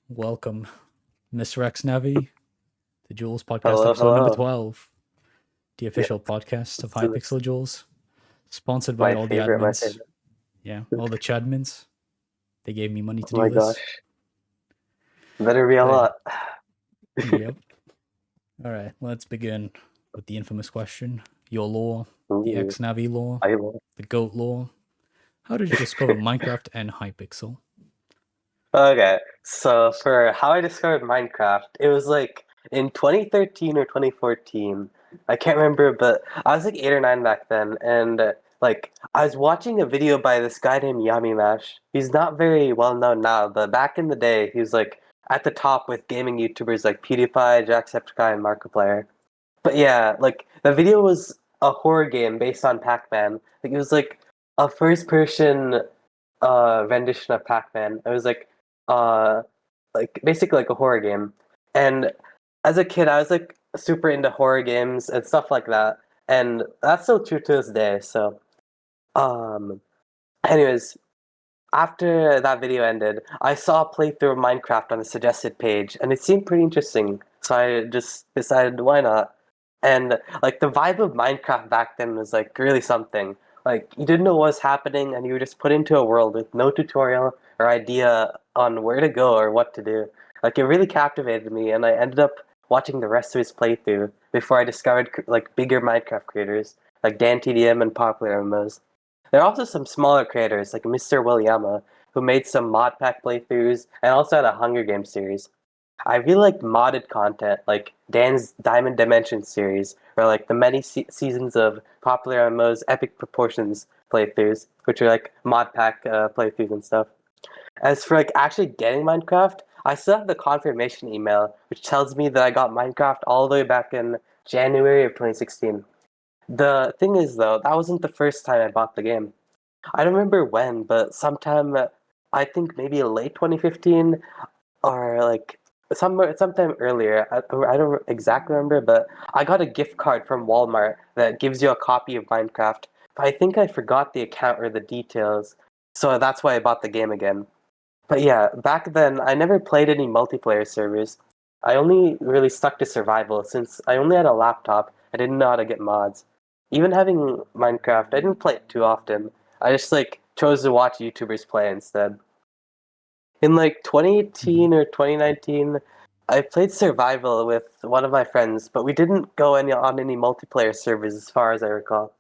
Welcome, Mr. xNavi, the Duels podcast Hello, episode number hello. 12, the Yeah, official podcast of this is Hypixel Duels, sponsored by my all the favorite, my admins. favorite. Yeah, all the chadmins. They gave me money to Oh my do this. gosh. Better be a But yeah, lot. yep. All right, let's begin with the infamous question. Your lore, the Ooh, xNavi lore, I love. the GOAT lore. How did you discover Minecraft and Hypixel? Okay, so for how I discovered Minecraft, it was like in 2013 or 2014. I can't remember, but I was like 8 or 9 back then, and like I was watching a video by this guy named Yami Mash. He's not very well known now, but back in the day, he was like at the top with gaming YouTubers like PewDiePie, Jacksepticeye, and Markiplier. But yeah, like the video was a horror game based on Pac-Man. Like it was like a first-person rendition of Pac-Man. It was uh like basically like a horror game. And as a kid, I was like super into horror games and stuff like that. And that's still true to this day. So, um, anyways, after that video ended, I saw a playthrough of Minecraft on the suggested page, and it seemed pretty interesting. So I just decided, why not? And like the vibe of Minecraft back then was like really something. Like you didn't know what was happening, and you were just put into a world with no tutorial or idea on where to go or what to do. Like it really captivated me, and I ended up watching the rest of his playthrough before I discovered like bigger Minecraft creators like DanTDM and Popular MMOs. There are also some smaller creators like Mr. Williama, who made some mod pack playthroughs and also had a Hunger Games series. I really like modded content like Dan's Diamond Dimension series or like the many seasons of Popular MMO's Epic Proportions playthroughs, which are like mod pack playthroughs and stuff. As for like actually getting Minecraft, I still have the confirmation email, which tells me that I got Minecraft all the way back in January of 2016. The thing is, though, that wasn't the first time I bought the game. I don't remember when, but sometime, I think maybe late 2015 or like sometime earlier. I don't exactly remember, but I got a gift card from Walmart that gives you a copy of Minecraft. But I think I forgot the account or the details, so that's why I bought the game again. But yeah, back then I never played any multiplayer servers. I only really stuck to survival since I only had a laptop. I didn't know how to get mods. Even having Minecraft, I didn't play it too often. I just like chose to watch YouTubers play instead. In like 2018 or 2019, I played survival with one of my friends, but we didn't go on any multiplayer servers as far as I recall.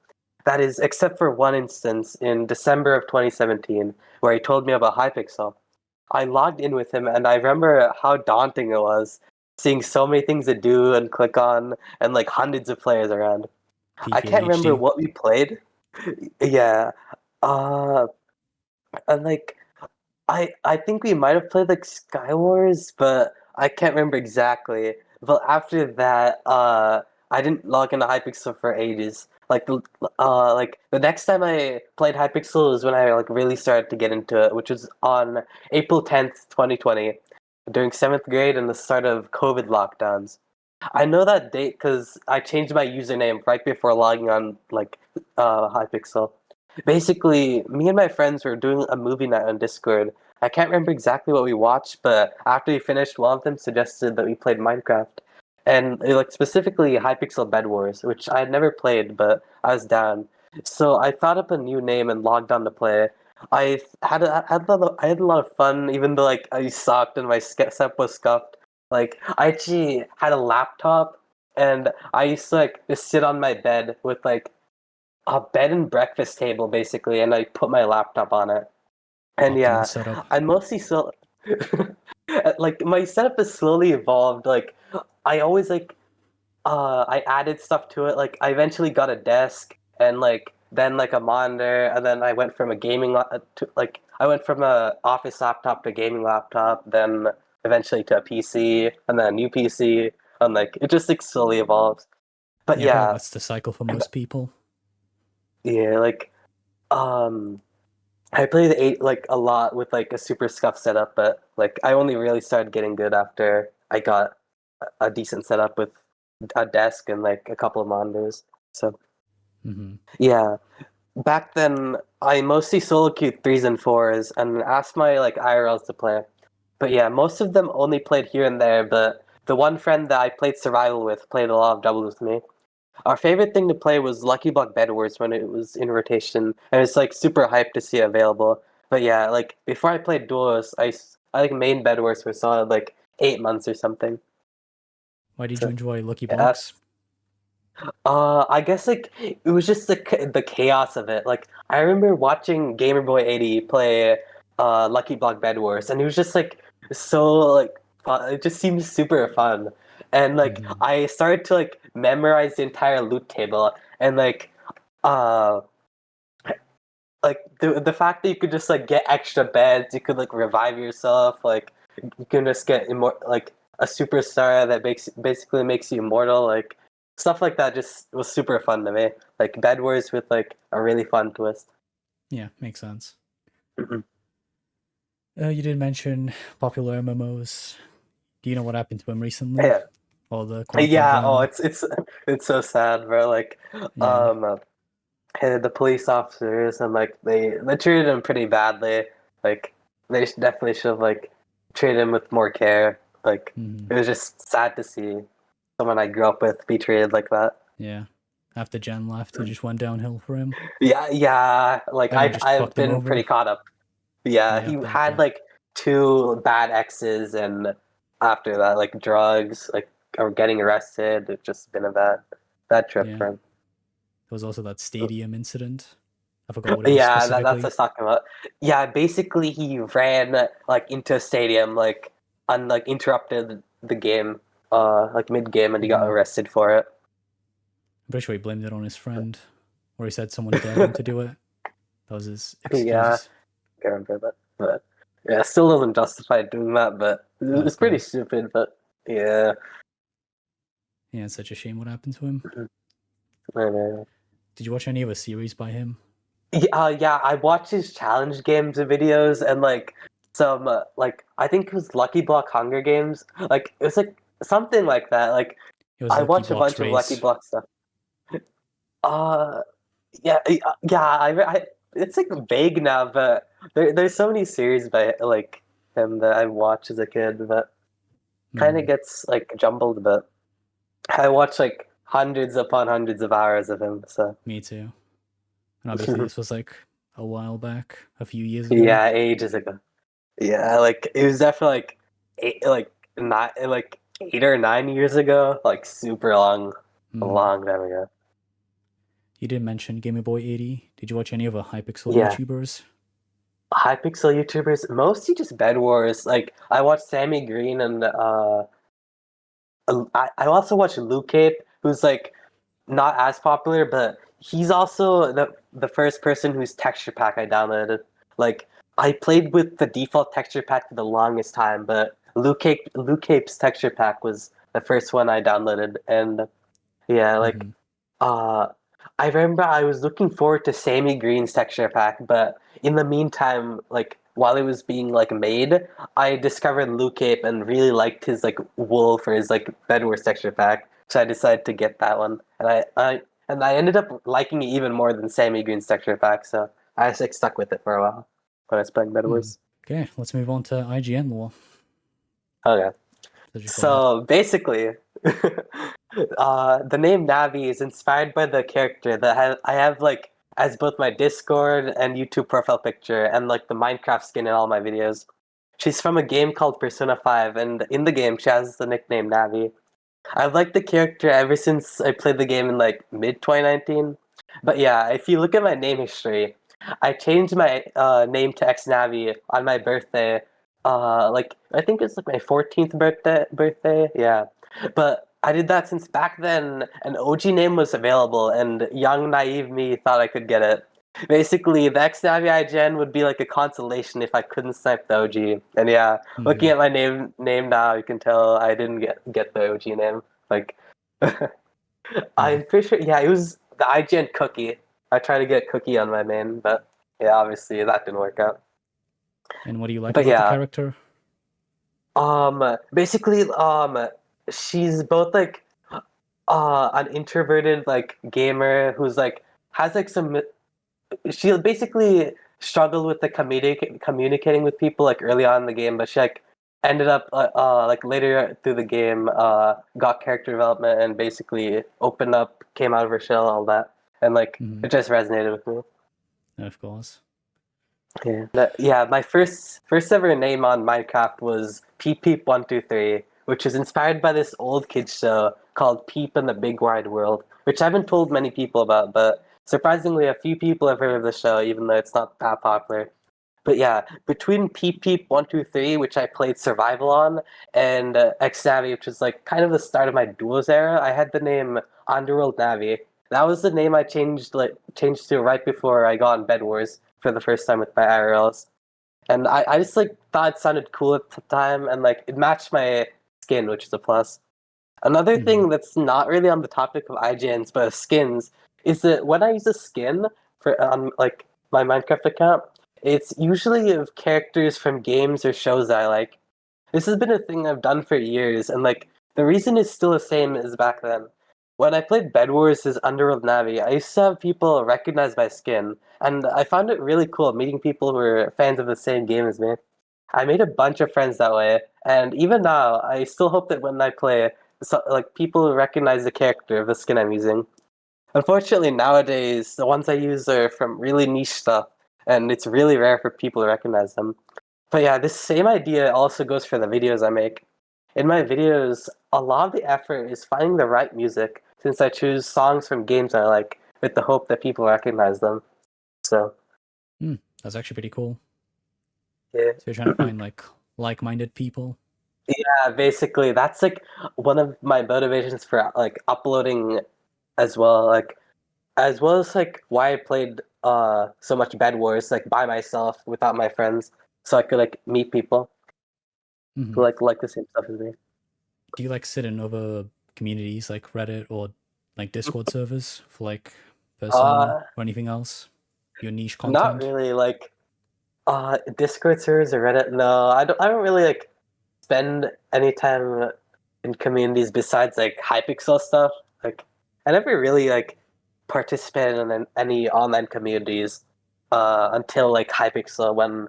That is, except for one instance in December of 2017, where he told me about Hypixel. I logged in with him, and I remember how daunting it was seeing so many things to do and click on, and like hundreds of players around. I Peak can't remember ADHD. what we played. Yeah, uh, and like I think we might have played like Skywars, but I can't remember exactly. But after that, I didn't log into Hypixel for ages. Like the next time I played Hypixel was when I like really started to get into it, which was on April 10th, 2020, during seventh grade and the start of COVID lockdowns. I know that date because I changed my username right before logging on like Hypixel. Basically, me and my friends were doing a movie night on Discord. I can't remember exactly what we watched, but after we finished, one of them suggested that we played Minecraft, and like specifically Hypixel Bed Wars, which I had never played, but I was down. So I thought up a new name and logged on to play. I had a lot of fun, even though like I sucked and my setup was scuffed. Like I actually had a laptop, and I used to like just sit on my bed with like a bed and breakfast table basically, and I put my laptop on it. And Optimal yeah, setup. I mostly still like my setup has slowly evolved. Like I always like I added stuff to it. Like I eventually got a desk and like then like a monitor, and then I went from a to like I went from a office laptop to a gaming laptop, then eventually to a PC, and then a new PC, and like it just like slowly evolves. But Yeah, I feel like yeah, that's the cycle for most people. yeah, like um I played eight like a lot with like a super scuff setup, but like I only really started getting good after I got a decent setup with a desk and like a couple of monitors. So Hmm. yeah, back then I mostly solo queued threes and fours and asked my like IRLs to play. But yeah, most of them only played here and there. But the one friend that I played survival with played a lot of doubles with me. Our favorite thing to play was Lucky Block Bed Wars when it was in rotation, and it's like super hyped to see it available. But yeah, like before I played Duels, I like main Bed Wars for solid like 8 months or something. Why did So you enjoy Lucky yeah, Blocks? I guess like it was just the chaos of it. Like I remember watching Gamerboy 80 play Lucky Block Bed Wars, and it was just like so like fun. It just seemed super fun. And like Mhm. I started to like memorize the entire loot table, and uh like the fact that you could just like get extra beds, you could like revive yourself, like you can just get like a superstar that basically makes you immortal, like stuff like that just was super fun to me. Like Bed Wars with like a really fun twist. Yeah, makes sense. Mhm. You did mention popular MMOs. Do you know what happened to him recently? Yeah, All the quote unquote yeah. Oh, drama. it's so sad, bro. Like, Yeah. um, the police officers and like they treated him pretty badly. Like they definitely should have like treated him with more care. Like Hmm. it was just sad to see someone I grew up with be treated like that. Yeah. After Jen left, it just went downhill for him. Yeah, yeah. Like Everyone just I've fucked him been over. pretty caught up. Yeah, Yeah, he had apparently. like two bad exes, and after that, like drugs, like or getting arrested. It's just been a bad trip Yeah. for him. There was also that stadium incident. I forgot what it was Yeah, that's what I specifically. was talking about. Yeah, basically he ran like into a stadium, like like interrupted the game, like mid game, and he got Hmm. arrested for it. I'm pretty sure he blamed it on his friend, or he said someone dared him to do it. That was his Yeah, excuse. I can't remember that, but yeah, it still doesn't justify doing that. But Oh, of it's pretty course. stupid. But yeah, Yeah, it's such a shame what happened to him. I know. Did you watch any of a series by him? Yeah, yeah, I watched his challenge games and videos and like some like I think it was Lucky Block Hunger Games. Like it was like something like that. Like It was I Lucky watched a Blocks bunch of Lucky Race. Block stuff. Uh, yeah. It's like vague now, but there's so many series by like him that I watched as a kid that kind of Hmm. gets like jumbled. But I watched like hundreds upon hundreds of hours of him. So Me too. And obviously, this was like a while back, a few years ago. yeah, ages ago. Yeah, like it was definitely like not like 8 or 9 years ago, like super long, a Hmm. long time ago. You did mention Gamer Boy 80. Did you watch any other Hypixel Yeah. YouTubers? Hypixel YouTubers, mostly just Bed Wars. Like I watched Sammy Green and I also watched Luke Cape, who's like not as popular, but he's also the first person whose texture pack I downloaded. Like I played with the default texture pack for the longest time, but Luke Cape's texture pack was the first one I downloaded, and yeah, like Hmm. uh I remember I was looking forward to Sammy Green's texture pack, but in the meantime, like while it was being like made, I discovered Luke Cape and really liked his like wool for his like Bedwars texture pack. So I decided to get that one. And I ended up liking it even more than Sammy Green's texture pack, so I just like stuck with it for a while when I was playing Hmm. Bedwars. Okay, let's move on to IGN Lore. Okay. So just go ahead. So basically, the name Navi is inspired by the character that I have like as both my Discord and YouTube profile picture and like the Minecraft skin in all my videos. She's from a game called Persona 5, and in the game she has the nickname Navi. I've liked the character ever since I played the game in like mid 2019. But yeah, if you look at my name history, I changed my name to xNavi on my birthday. Like I think it's like my 14th birthday. Yeah. But I did that since back then an OG name was available and young naive me thought I could get it. Basically, the xNavi IGN would be like a consolation if I couldn't snipe the OG. And yeah, looking Hmm. at my name now, you can tell I didn't get the OG name. Like, Yeah. I'm pretty sure. Yeah, it was the IGN cookie. I tried to get cookie on my main, but yeah, obviously that didn't work out. And what do you like But about the yeah, character? basically, she's both like an introverted like gamer who's like has like some. She basically struggled with the communicating with people like early on in the game, but she like ended up like later through the game, got character development and basically opened up, came out of her shell, all that, and like it just resonated with me. Of course. Yeah, my first ever name on Minecraft was Peep Peep 123, which is inspired by this old kids show called Peep in the Big Wide World, which I haven't told many people about, but surprisingly, a few people have heard of the show, even though it's not that popular. But yeah, between Peep Peep 123, which I played survival on, and xNavi, which was like kind of the start of my Duels era, I had the name Underworld Navi. That was the name I changed to right before I got on Bed Wars for the first time with my IRLs. And I just like thought it sounded cool at the time, and like it matched my skin, which is a plus. Another thing that's not really on the topic of IGNs but skins is that when I use a skin for like my Minecraft account, it's usually of characters from games or shows that I like. This has been a thing I've done for years, and like the reason is still the same as back then. When I played Bed Wars as Underworld Navi, I used to have people recognize my skin, and I found it really cool meeting people who were fans of the same game as me. I made a bunch of friends that way, and even now, I still hope that when I play, like people recognize the character of the skin I'm using. Unfortunately, nowadays, the ones I use are from really niche stuff, and it's really rare for people to recognize them. But yeah, this same idea also goes for the videos I make. In my videos, a lot of the effort is finding the right music, since I choose songs from games I like, with the hope that people recognize them. So, That's actually pretty cool. yeah. So you're trying to find like-minded people. Yeah, basically, that's like one of my motivations for like uploading as well, as well as like why I played so much Bed Wars like by myself without my friends, so I could like meet people who like the same stuff as me. Do you like sit in other communities like Reddit or like Discord servers for like Persona or anything else? Your niche Not content? really like Discord servers or Reddit. No, I don't really like spend any time in communities besides like Hypixel stuff. Like I never really like participated in any online communities until like Hypixel when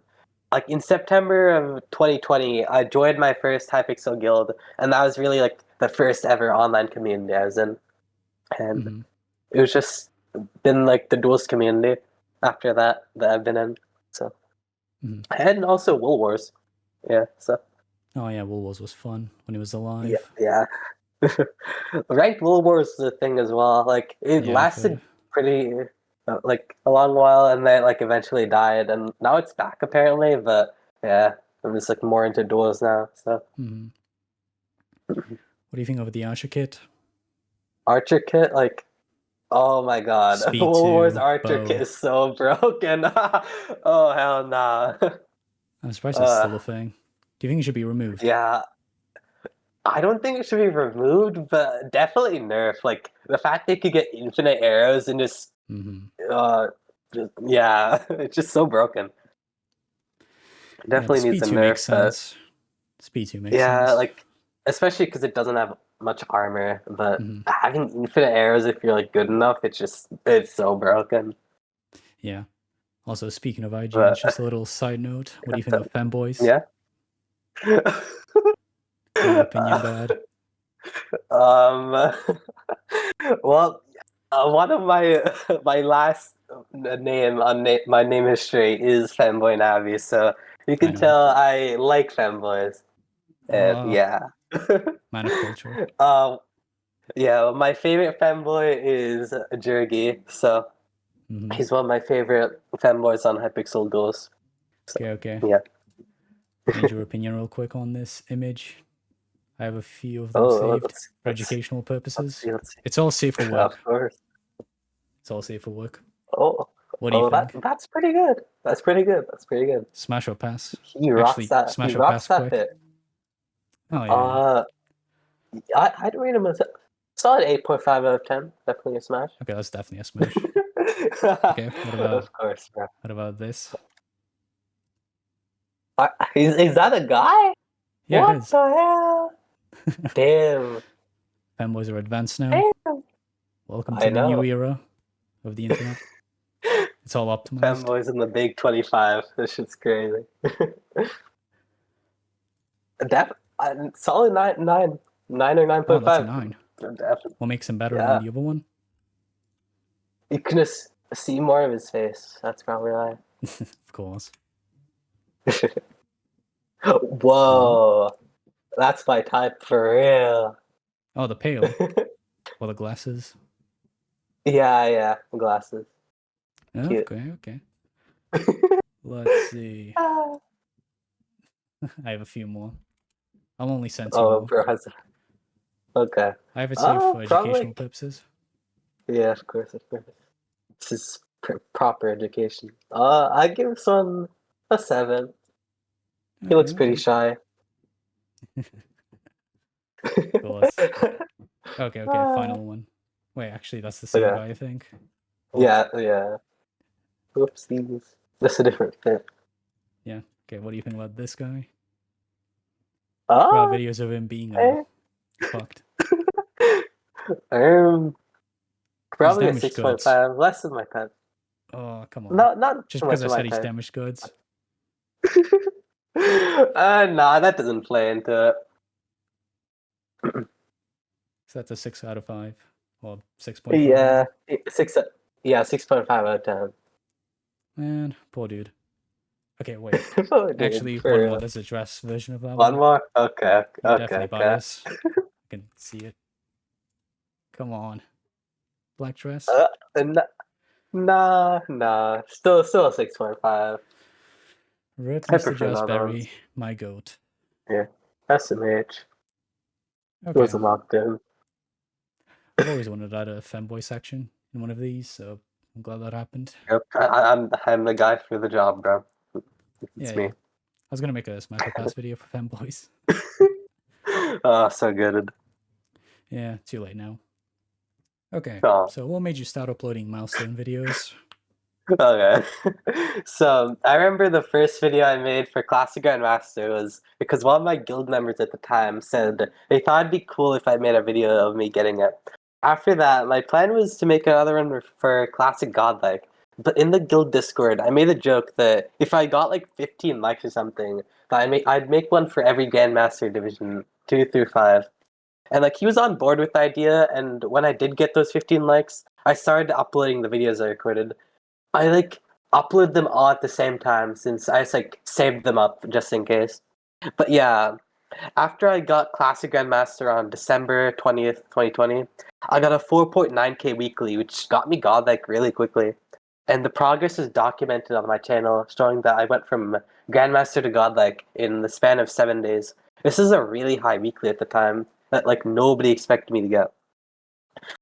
like in September of 2020 I joined my first Hypixel guild, and that was really like the first ever online community I was in, and it was just been like the Duels community after that I've been in. So and also World Wars. Yeah, so Oh yeah, Wool Wars was fun when he was alive. yeah. Ranked World Wars is a thing as well. Like it Yeah, lasted pretty like a long while, and then like eventually died, and now it's back apparently. But yeah, I'm just like more into duels now. So what do you think of the Archer kit? Archer kit, like oh my god, Speed World Wars 2, Archer bow. kit is so broken. Oh hell nah. I'm surprised it's still a thing. Do you think it should be removed? Yeah, I don't think it should be removed, but definitely nerfed. Like the fact they could get infinite arrows and just yeah, it's just so broken. Definitely needs Speed a 2 makes nerf, but sense. Speed 2 makes yeah, sense. like especially because it doesn't have much armor. But having infinite arrows, if you're like good enough, it's so broken. Yeah. Also, speaking of IGN, But just a little side note. What do you think of Femboys? yeah. In your opinion, bad? Well, one of my last name on my name history is Femboy Navi, so you can tell I like femboys. And yeah. Man of culture. Yeah, my favorite femboy is Jergy, so he's one of my favorite femboys on Hypixel Duels. So, Okay. Yeah. Need your opinion real quick on this image. I have a few of them saved for educational purposes. Let's see. It's all safe for work. Of course. It's all safe for work. Oh, what do you think? That's pretty good. That's pretty good. Smash or pass? He rocks Actually, that. smash He or rocks pass that quick. bit. Oh yeah. I'd rate him as a solid 8.5 out of 10. Definitely a smash. Okay, that's definitely a smash. Okay, what about? Of course, bro. What about this? Is that a guy? Yeah, what it is. the hell? Damn. Femboys are advanced now. Damn. Welcome to the new era of the internet. It's all optimized. Femboys in the big 25. This shit's crazy. Solid 9 or Oh, that's a 9.5. 9. Definitely. What makes him better Yeah. than the other one? You can just see more of his face. That's probably why. Of course. Whoa, that's my type for real. Oh, the pale. Or the glasses. Yeah, glasses. Oh, Cute. okay. Let's see. Ah. I have a few more. I'll only send 2 Oh, more. bro. Okay. I have it saved for Probably. educational purposes. Yeah, of course. This is proper education. I give this one a 7. He looks pretty shy. Of course. Okay, final one. Wait, actually, that's the same guy, I think. Yeah. Whoopsies. That's a different fit. Yeah. Okay, what do you think about this guy? Oh, videos of him being fucked. Probably a damaged 6.5, less than my type. Oh, come on. Not Just too because much I of my said he's type. damaged goods. Nah, that doesn't play into it. So that's a 6 out of 5. Or 6.5. Yeah, 6.5 out of 10. Man, poor dude. Okay, wait. Oh, dude, Actually, for one real. more. There's a dress version of that One one. more? Okay. You're definitely biased. I can see it. Come on. Black dress? Nah. Still a 6.5. Rip I Mr. prefer the other ones. Jazzberry, my goat. Yeah. SMH. Okay. It wasn't locked in. I've always wanted to add a Femboy section in one of these, so I'm glad that happened. Yep. I'm the guy for the job, bro. It's me. I was gonna make a Smash Pass video for Femboys. Oh, so good. Yeah, too late now. Okay, Oh. so what made you start uploading milestone videos? Okay. So I remember the first video I made for Classic Grandmaster was because one of my guild members at the time said they thought it'd be cool if I made a video of me getting it. After that, my plan was to make another one for Classic Godlike. But in the guild Discord, I made a joke that if I got like 15 likes or something, that I'd make one for every Grandmaster Division 2 through 5. And like he was on board with the idea, and when I did get those 15 likes, I started uploading the videos I recorded. I like upload them all at the same time since I just like saved them up just in case. But yeah, after I got Classic Grandmaster on December 20th, 2020, I got a 4.9k weekly, which got me godlike really quickly. And the progress is documented on my channel, showing that I went from Grandmaster to godlike in the span of 7 days. This is a really high weekly at the time that like nobody expected me to get.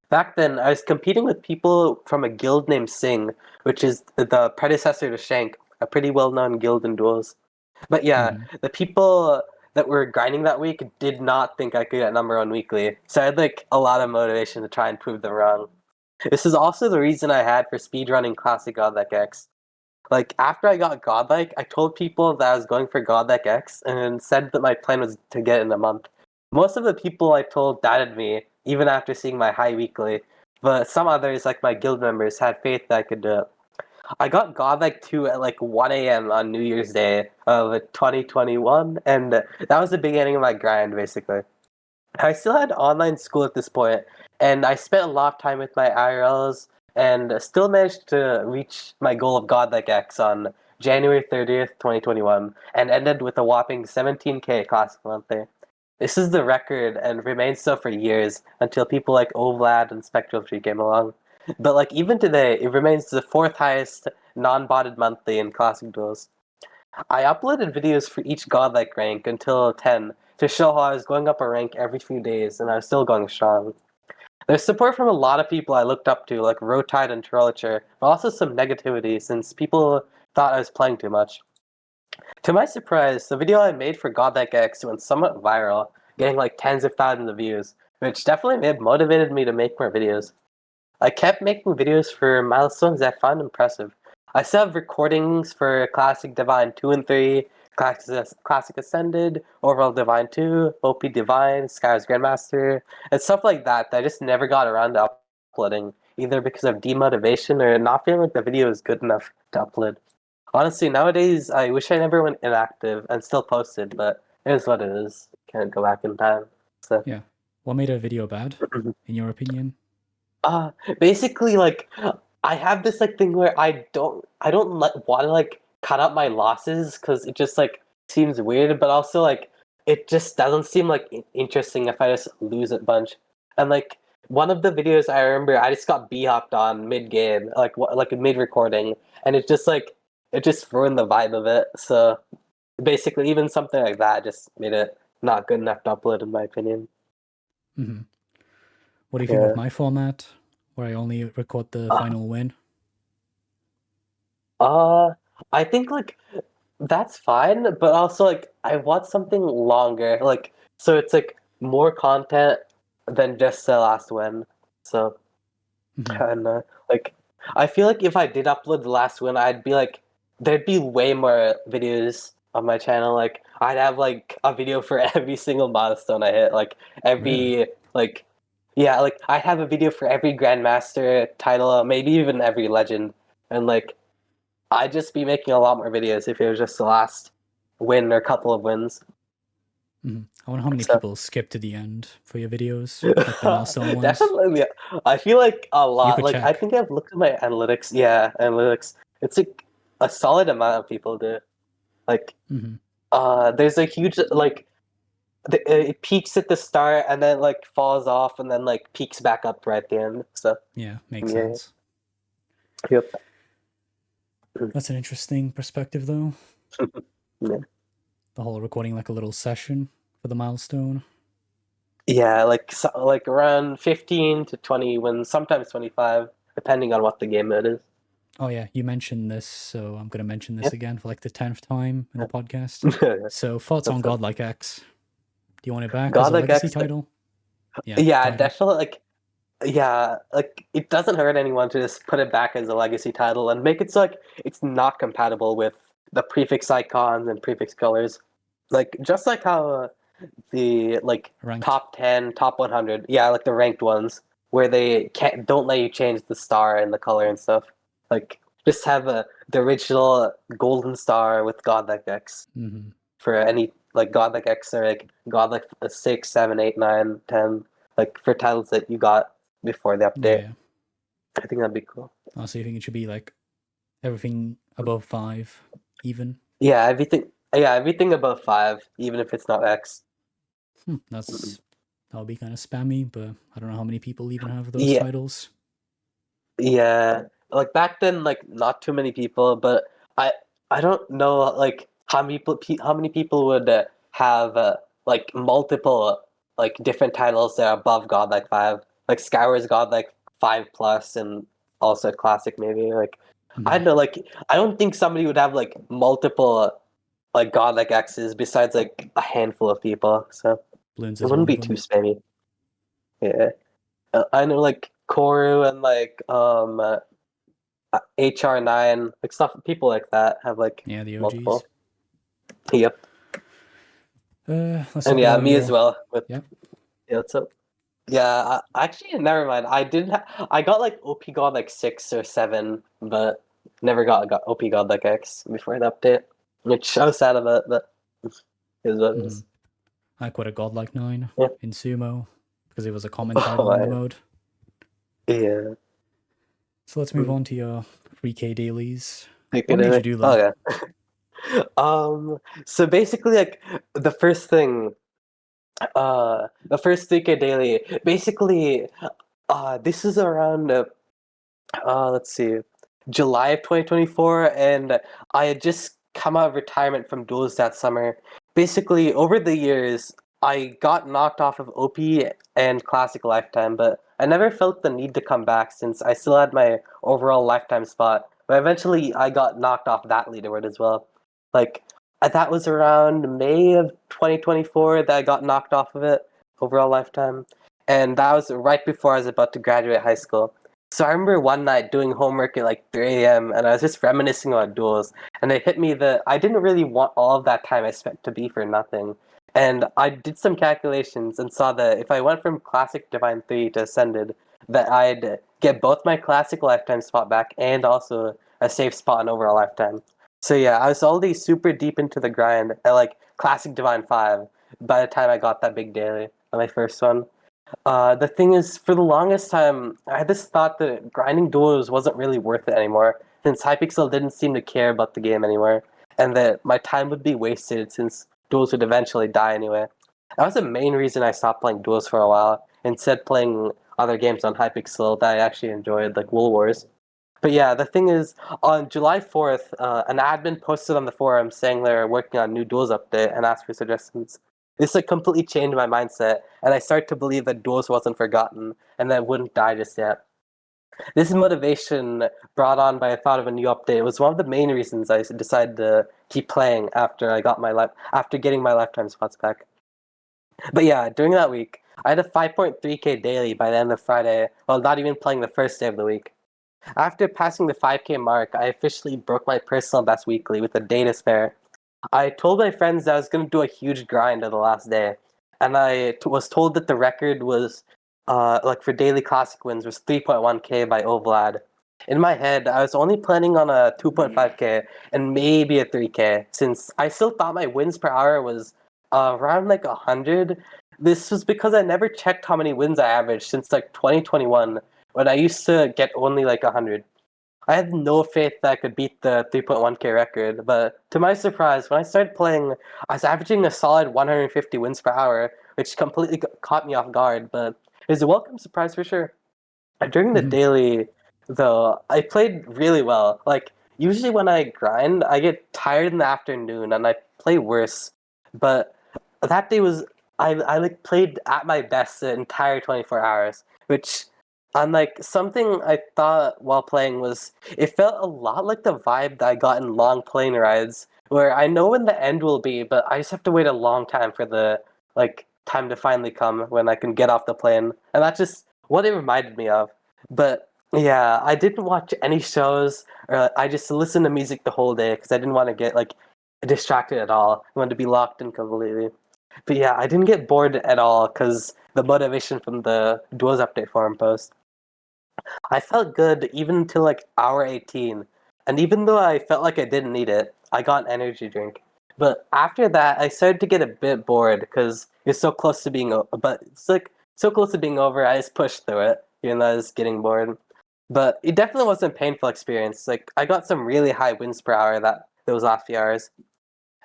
Back then, I was competing with people from a guild named Sing, which is the predecessor to Shank, a pretty well-known guild in Duels. But yeah, the people that were grinding that week did not think I could get #1 weekly, so I had like a lot of motivation to try and prove them wrong. This is also the reason I had for speedrunning Classic Godlike X. Like, after I got Godlike, I told people that I was going for Godlike X and said that my plan was to get it in a month. Most of the people I told doubted me, even after seeing my high weekly, but some others, like my guild members, had faith that I could do it. I got Godlike 2 at like 1 a.m. on New Year's Day of 2021, and that was the beginning of my grind, basically. I still had online school at this point, and I spent a lot of time with my IRLs, and still managed to reach my goal of Godlike X on January 30th, 2021, and ended with a whopping 17k Classic Monthly. This is the record, and remains so for years, until people like Ovlad and Spectral Tree came along. But like even today, it remains the 4th highest non-botted monthly in Classic Duels. I uploaded videos for each godlike rank until 10 to show how I was going up a rank every few days, and I was still going strong. There's support from a lot of people I looked up to, like Rotide and Trollicher, but also some negativity since people thought I was playing too much. To my surprise, the video I made for Godlike X went somewhat viral, getting like tens of thousands of views, which definitely motivated me to make more videos. I kept making videos for milestones that I found impressive. I still have recordings for Classic Divine 2 and 3, Classic Ascended, Overall Divine 2, OP Divine, Sky's Grandmaster, and stuff like that that I just never got around to uploading, either because of demotivation or not feeling like the video is good enough to upload. Honestly, nowadays, I wish I never went inactive and still posted, but It is what it is. Can't go back in time. So Yeah. What made a video bad, in your opinion? basically, like, I have this like thing where I don't want to like cut out my losses because it just like seems weird, but also like it just doesn't seem like interesting if I just lose a bunch. And like one of the videos I remember, I just got b-hopped on mid game, like mid recording, and it just ruined the vibe of it. So basically, even something like that just made it not good enough to upload, in my opinion. Hmm. What do you think Yeah. of my format, where I only record the Uh, final win? uh, I think like that's fine, but also like I want something longer, like so it's like more content than just the last win. So Hmm. and like I feel like if I did upload the last win, I'd be like there'd be way more videos on my channel. Like I'd have like a video for every single milestone I hit, like Really? every like yeah, like I have a video for every grandmaster title, maybe even every legend, and like I'd just be making a lot more videos if it was just the last win or couple of wins. Hmm. I wonder how many So people skip to the end for your videos, like the milestone ones. definitely, yeah. I feel like a You lot. could Like I check. think I've looked at my analytics. Yeah, analytics. It's like a solid amount of people do. Like, Hmm. there's a huge like it peaks at the start and then like falls off and then like peaks back up right at the end. So Yeah, makes yeah, sense. yep. That's an interesting perspective, though. Yeah. The whole recording like a little session for the milestone. Yeah, like like around 15 to 20 wins, sometimes 25, depending on what the game mode is. Oh yeah, you mentioned this, so I'm gonna mention Yeah. this again for like the 10th time in the podcast. So thoughts on That's it. Godlike X? Do you want it back as a Godlike legacy X, title? Yeah, yeah, title. definitely. Like, yeah, like it doesn't hurt anyone to just put it back as a legacy title and make it so like it's not compatible with the prefix icons and prefix colors. Like just like how the like Ranked. top 10, top 100, yeah, like the ranked ones where they don't let you change the star and the color and stuff. Like just have the original golden star with Godlike X Hmm. for any like Godlike X or like Godlike 6, 7, 8, 9, 10, like for titles that you got before the update. Yeah. I think that'd be cool. Also, you think it should be like everything above 5, even? Yeah, everything. Yeah, everything above 5, even if it's not X. Mm-mm. That'll be kind of spammy, but I don't know how many people even have those Yeah, titles. yeah. Like back then, like not too many people, but I I don't know like how many people would have like multiple like different titles that are above Godlike 5. Like Skyward's Godlike 5 plus, and also Classic maybe. Like I Hmm. don't know. Like I don't think somebody would have like multiple like Godlike X's besides like a handful of people. So Bloons it is wouldn't one be of too them. spammy. Yeah. I know like Koru and like HR9, like stuff people like that have like Yeah, the OGs. multiple. Yep. Let's And talk yeah, about me as your. well with Yep. yeah, so yeah, actually never mind. I got like OP God like 6 or 7, but never got OP God like X before the update. Which I was sad about, but is what it Hmm. is. I quit a Godlike 9 Yeah. in Sumo because it was a common Oh title in the my. mode. Yeah. So let's move on to your 3K dailies. What made you do Oh them? yeah. So basically like the first thing the first 3K daily, basically this is around let's see, July of 2024, and I had just come out of retirement from Duels that summer. Basically, over the years, I got knocked off of OP and Classic Lifetime, but I never felt the need to come back since I still had my overall Lifetime spot. But eventually, I got knocked off that leaderboard as well. Like, that was around May of 2024 that I got knocked off of it, overall Lifetime. And that was right before I was about to graduate high school. So I remember one night doing homework at like 3 a.m. and I was just reminiscing about Duels, and it hit me that I didn't really want all of that time I spent to be for nothing. And I did some calculations and saw that if I went from Classic Divine 3 to Ascended, that I'd get both my Classic Lifetime spot back and also a safe spot in overall Lifetime. So yeah, I was already super deep into the grind at like Classic Divine 5 by the time I got that big daily on my first one. The thing is, for the longest time, I had this thought that grinding duels wasn't really worth it anymore, since Hypixel didn't seem to care about the game anymore, and that my time would be wasted since duels would eventually die anyway. That was the main reason I stopped playing duels for a while, instead playing other games on Hypixel that I actually enjoyed, like Wool Wars. But yeah, the thing is, on July 4th, an admin posted on the forum saying they're working on new Duels update and asked for suggestions. This like completely changed my mindset, and I started to believe that Duels wasn't forgotten and that it wouldn't die just yet. This motivation brought on by a thought of a new update was one of the main reasons I decided to keep playing after I got after getting my lifetime spots back. But yeah, during that week, I had a 5.3k daily by the end of Friday, while not even playing the first day of the week. After passing the 5k mark, I officially broke my personal best weekly with a day to spare. I told my friends that I was going to do a huge grind on the last day, and I was told that the record was, like for daily classic wins, was 3.1k by Ovlad. In my head, I was only planning on a 2.5k and maybe a 3k, since I still thought my wins per hour was around like 100. This was because I never checked how many wins I averaged since like 2021, when I used to get only like 100. I had no faith that I could beat the 3.1k record, but to my surprise, when I started playing, I was averaging a solid 150 wins per hour, which completely caught me off guard, but it was a welcome surprise for sure. During the Mhm. daily, though, I played really well. Like, usually when I grind, I get tired in the afternoon and I play worse, but that day was, I like played at my best the entire 24 hours, which unlike something I thought while playing was it felt a lot like the vibe that I got in long plane rides, where I know when the end will be, but I just have to wait a long time for the like time to finally come when I can get off the plane. And that's just what it reminded me of. But yeah, I didn't watch any shows, or I just listened to music the whole day because I didn't want to get like distracted at all. I wanted to be locked in completely. But yeah, I didn't get bored at all because the motivation from the Duels update forum post. I felt good even until like hour 18. And even though I felt like I didn't need it, I got an energy drink. But after that, I started to get a bit bored because it's so close to being over. But it's like so close to being over, I just pushed through it, even though I was getting bored. But it definitely wasn't a painful experience. Like I got some really high wins per hour that those last few hours.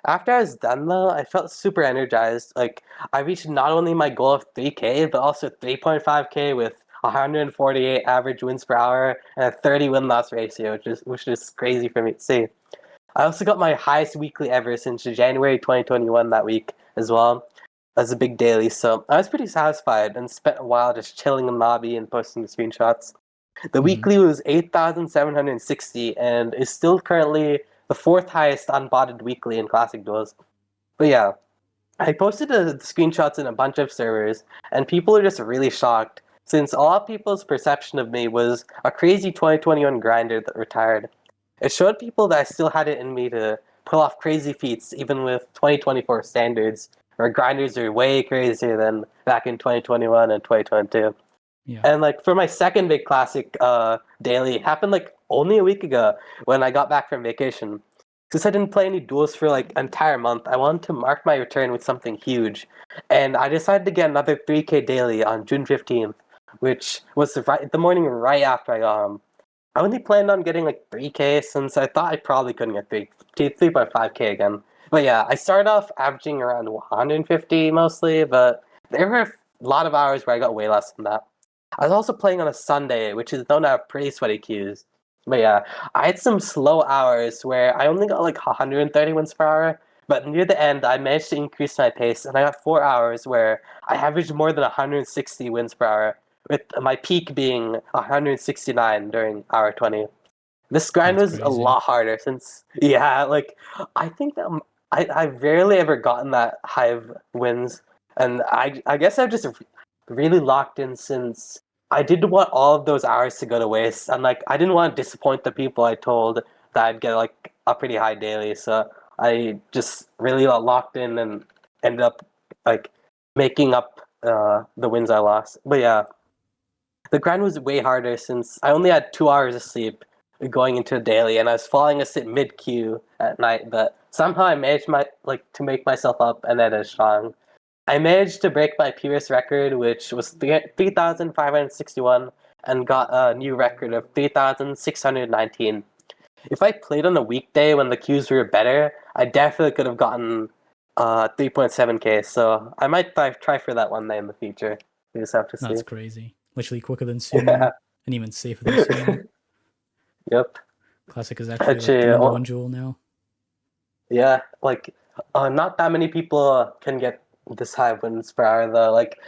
After I was done though, I felt super energized. Like I reached not only my goal of 3k, but also 3.5k with 148 average wins per hour and a 30 win-loss ratio, which is crazy for me to see. I also got my highest weekly ever since January 2021 that week as well as a big daily. So I was pretty satisfied and spent a while just chilling in the lobby and posting the screenshots. The Mhm. weekly was 8,760 and is still currently the fourth highest unbotted weekly in Classic Duels. But yeah, I posted the screenshots in a bunch of servers, and people are just really shocked since a lot of people's perception of me was a crazy 2021 grinder that retired. It showed people that I still had it in me to pull off crazy feats even with 2024 standards, where grinders are way crazier than back in 2021 and 2022. Yeah. And like for my second big classic daily, it happened like only a week ago when I got back from vacation. Since I didn't play any duels for like an entire month, I wanted to mark my return with something huge. And I decided to get another 3k daily on June 15th, which was the morning right after I got home. I only planned on getting like 3k since I thought I probably couldn't get 3.5k again. But yeah, I started off averaging around 150 mostly, but there were a lot of hours where I got way less than that. I was also playing on a Sunday, which is known to have pretty sweaty queues. But yeah, I had some slow hours where I only got like 130 wins per hour, but near the end, I managed to increase my pace, and I got 4 hours where I averaged more than 160 wins per hour, with my peak being 169 during hour 20. This grind That's was a crazy. lot harder since, yeah, like, I think I've rarely ever gotten that high of wins, and I guess I've just really locked in since I didn't want all of those hours to go to waste, and like I didn't want to disappoint the people I told that I'd get like a pretty high daily, so I just really locked in and ended up like making up the wins I lost. But yeah, the grind was way harder since I only had 2 hours of sleep, going into a daily, and I was falling asleep mid queue at night, but somehow I managed to make myself up and then it's strong. I managed to break my previous record, which was 3,561, and got a new record of 3,619. If I played on a weekday when the queues were better, I definitely could have gotten 3.7k. So I might try for that one day in the future. We just have to see. That's crazy. Literally quicker than sumo, and even safer than sumo. Yep. Classic is actually like the number one jewel now. Yeah, like not that many people can get this high wins per hour though. Like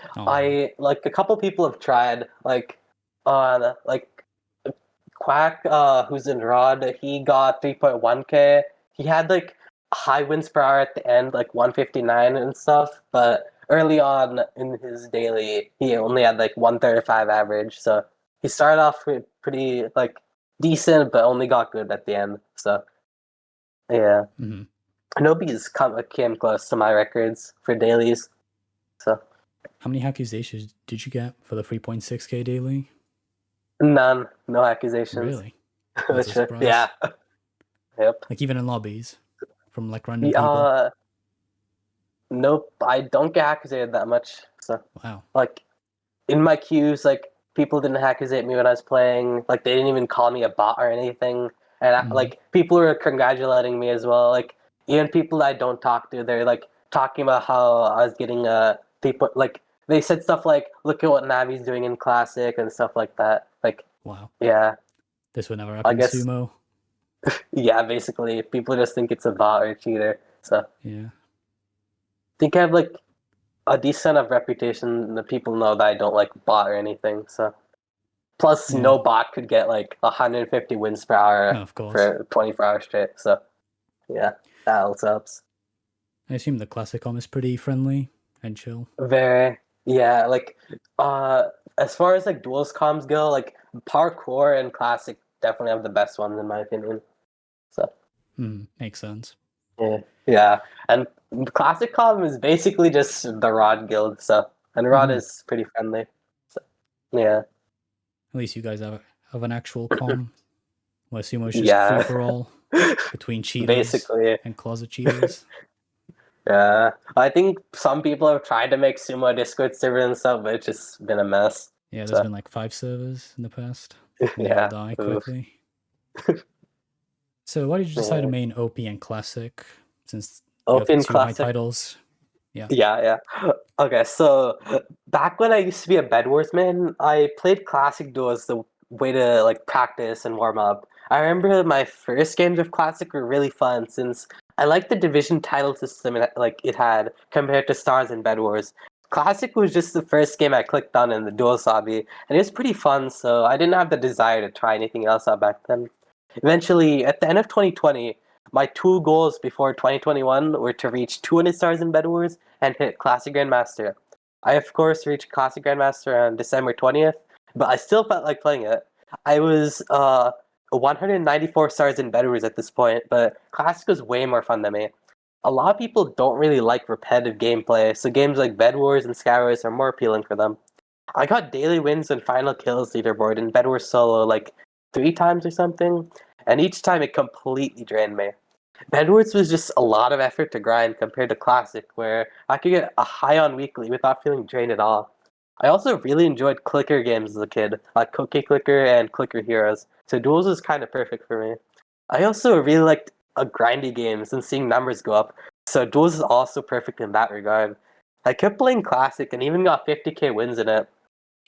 a couple people have tried. Like Quack, who's in Rod, he got 3.1k. He had like high wins per hour at the end, like 159 and stuff. But early on in his daily, he only had like 135 average. So he started off with pretty like decent, but only got good at the end. So yeah, nobody's came close to my records for dailies. So how many accusations did you get for the 3.6k daily? None. No accusations. Really? That's a surprise. Yeah. Yep. Like even in lobbies from like random people? Nope. I don't get accusated that much. So wow. Like in my queues, like people didn't accusate me when I was playing. Like they didn't even call me a bot or anything. And like people were congratulating me as well. Like even people that I don't talk to, they're like talking about how I was getting people like they said stuff like, "Look at what Navi's doing in Classic" and stuff like that. Like, wow, yeah, this would never happen in sumo. Yeah, basically, people just think it's a bot or a cheater. So yeah, I think I have like a decent of reputation. The people know that I don't like bot or anything. So plus, no bot could get like 150 wins per hour for 24 hours straight. So yeah, that also helps. I assume the Classic com is pretty friendly and chill. Very. Yeah, like as far as like duels comms go, like parkour and Classic definitely have the best ones in my opinion. So makes sense. Yeah. And Classic com is basically just the Rod guild, so and Rod is pretty friendly. So yeah. At least you guys have an actual com where sumo is just free for all between cheaters basically and closet cheaters. Yeah, I think some people have tried to make sumo a Discord server and stuff, but it's just been a mess. Yeah, there's been like 5 servers in the past. They all die quickly. So why did you decide to main OP and Classic since you have 2 high titles? Yeah. Okay, so back when I used to be a Bed Wars man, I played Classic Duel as the way to like practice and warm up. I remember my first games of Classic were really fun since I liked the division title system it had compared to Stars and Bed Wars. Classic was just the first game I clicked on in the Duels hobby, and it was pretty fun, so I didn't have the desire to try anything else out back then. Eventually, at the end of 2020, my 2 goals before 2021 were to reach 200 stars in Bed Wars and hit Classic Grandmaster. I, of course, reached Classic Grandmaster on December 20th, but I still felt like playing it. I was 194 stars in Bed Wars at this point, but Classic was way more fun than me. A lot of people don't really like repetitive gameplay, so games like Bed Wars and Sky Wars are more appealing for them. I got daily wins and final kills leaderboard in Bed Wars solo like 3 times or something, and each time it completely drained me. Bed Wars was just a lot of effort to grind compared to Classic, where I could get a high on weekly without feeling drained at all. I also really enjoyed clicker games as a kid, like Cookie Clicker and Clicker Heroes, so Duels was kind of perfect for me. I also really liked grindy games and seeing numbers go up, so Duels is also perfect in that regard. I kept playing Classic and even got 50k wins in it.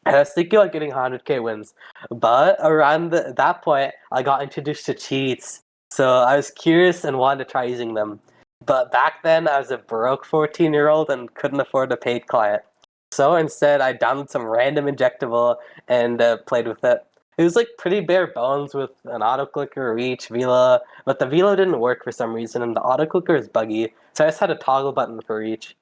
And I was thinking about getting 100k wins, but around that point, I got introduced to cheats, so I was curious and wanted to try using them. But back then, I was a broke 14-year-old and couldn't afford a paid client. So instead, I downloaded some random injectable and played with it. It was like pretty bare bones with an auto-clicker, reach, velo, but the velo didn't work for some reason, and the auto-clicker is buggy, so I just had a toggle button for reach.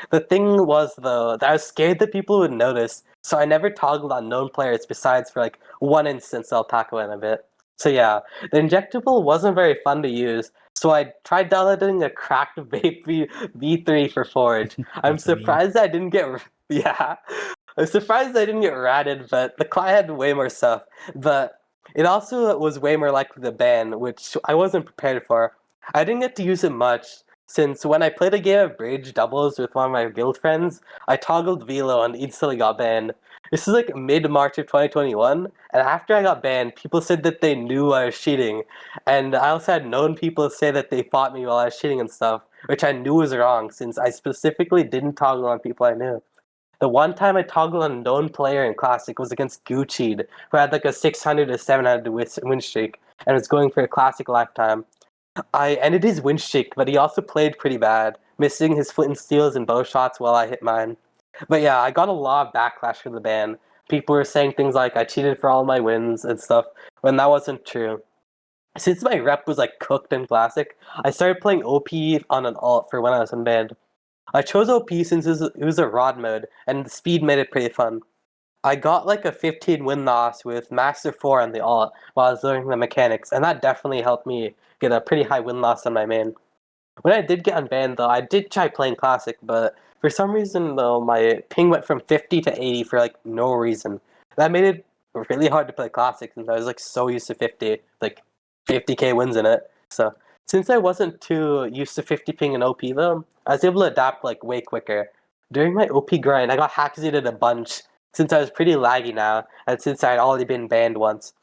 The thing was, though, that I was scared that people would notice, so I never toggled on known players besides for like one instance Alpaca in a bit. So yeah, the injectable wasn't very fun to use, so I tried downloading a cracked vape V3 for Forge. I'm surprised I didn't get I'm surprised I didn't get ratted, but the client had way more stuff. But It also was way more likely to ban, which I wasn't prepared for. I didn't get to use it much, since when I played a game of Bridge doubles with one of my guild friends, I toggled Velo and instantly got banned. This is like mid-March of 2021, and after I got banned, people said that they knew I was cheating, and I also had known people say that they fought me while I was cheating and stuff, which I knew was wrong, since I specifically didn't toggle on people I knew. The one time I toggled on a known player in Classic was against Gucci, who had like a 600 to 700 win streak, and was going for a Classic lifetime. I ended his win streak, but he also played pretty bad, missing his flint and steals and bow shots while I hit mine. But yeah, I got a lot of backlash from the ban. People were saying things like I cheated for all my wins and stuff, when that wasn't true. Since my rep was like cooked in Classic, I started playing OP on an alt for when I was unbanned. I chose OP since it was a rod mode, and the speed made it pretty fun. I got like a 15 win loss with Master 4 on the alt while I was learning the mechanics, and that definitely helped me get a pretty high win loss on my main. When I did get unbanned though, I did try playing Classic, but for some reason though, my ping went from 50 to 80 for like no reason. That made it really hard to play Classic since I was like so used to 50, like 50k wins in it. So since I wasn't too used to 50 ping and OP though, I was able to adapt like way quicker. During my OP grind, I got hack-seated a bunch since I was pretty laggy now, and since I had already been banned once.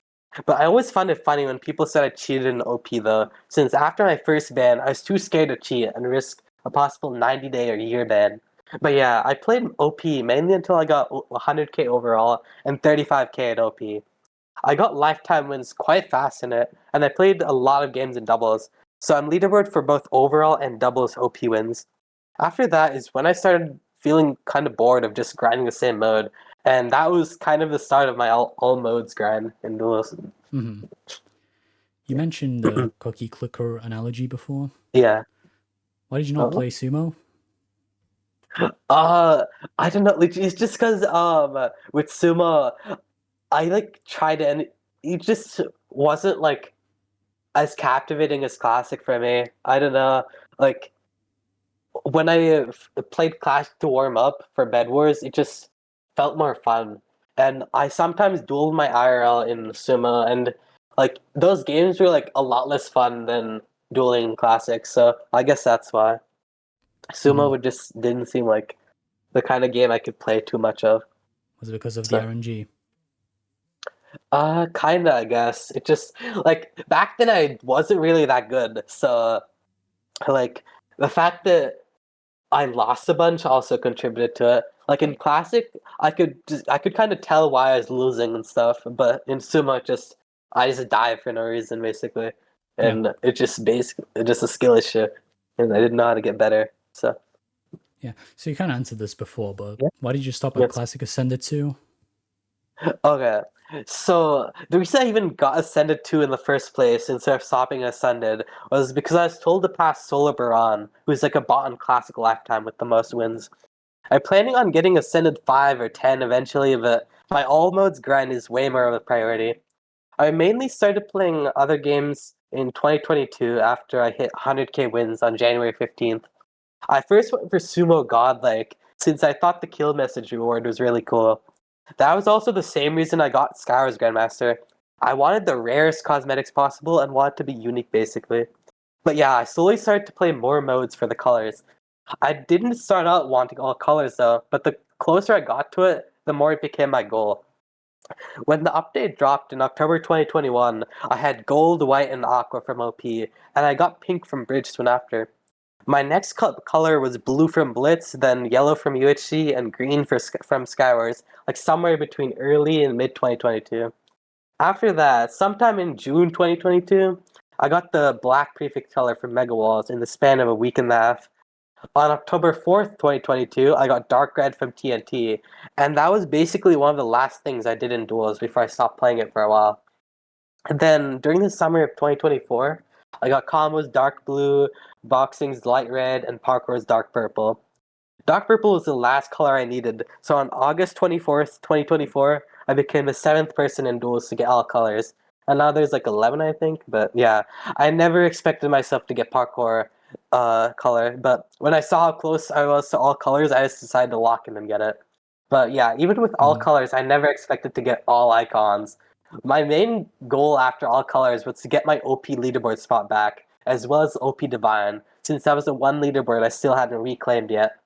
But I always found it funny when people said I cheated in OP though, since after my first ban, I was too scared to cheat and risk a possible 90-day or year ban. But yeah, I played OP mainly until I got 100k overall and 35k at OP. I got lifetime wins quite fast in it, and I played a lot of games in doubles, so I'm leaderboard for both overall and doubles OP wins. After that is when I started feeling kind of bored of just grinding the same mode, and that was kind of the start of my all modes grind in Duels. Mm-hmm. You mentioned the cookie clicker analogy before. Yeah. Why did you not play sumo? I don't know. It's just because with sumo, I like tried it, and it just wasn't like as captivating as Classic for me. I don't know. Like when I played Classic to warm up for Bed Wars, it just felt more fun. And I sometimes dueled my IRL in Sumo, and like those games were like a lot less fun than dueling in Classic. So I guess that's why Sumo would just didn't seem like the kind of game I could play too much of. Was it because of the RNG? Kinda, I guess. It just like back then I wasn't really that good, so like the fact that I lost a bunch also contributed to it. Like in Classic, I could kind of tell why I was losing and stuff, but in Sumo, I just died for no reason basically, and it's just a skill issue, and I didn't know how to get better. So yeah, so you kind of answered this before, but why did you stop at Classic Ascended 2? Okay, so the reason I even got Ascended 2 in the first place instead of stopping Ascended was because I was told to pass Solar Baron, who's like a bot in Classic Lifetime with the most wins. I'm planning on getting Ascended 5 or 10 eventually, but my all modes grind is way more of a priority. I mainly started playing other games in 2022 after I hit 100k wins on January 15th. I first went for Sumo Godlike, since I thought the kill message reward was really cool. That was also the same reason I got Skywar's Grandmaster. I wanted the rarest cosmetics possible and wanted to be unique basically. But yeah, I slowly started to play more modes for the colors. I didn't start out wanting all colors though, but the closer I got to it, the more it became my goal. When the update dropped in October 2021, I had gold, white, and aqua from OP, and I got pink from Bridge soon after. My next color was blue from Blitz, then yellow from UHC, and green from Skywars, like somewhere between early and mid 2022. After that, sometime in June 2022, I got the black prefix color from Mega Walls in the span of a week and a half. On October 4th, 2022, I got dark red from TNT, and that was basically one of the last things I did in Duels before I stopped playing it for a while. And then during the summer of 2024, I got combos dark blue, boxing's light red, and parkour's dark purple. Dark purple was the last color I needed, so on August 24th, 2024, I became the 7th person in Duels to get all colors. And now there's like 11, I think, but yeah. I never expected myself to get parkour color, but when I saw how close I was to all colors, I just decided to lock in and get it. But yeah, even with all colors, I never expected to get all icons. my main goal after all colors was to get my OP leaderboard spot back, as well as OP Divine, since that was the one leaderboard I still hadn't reclaimed yet.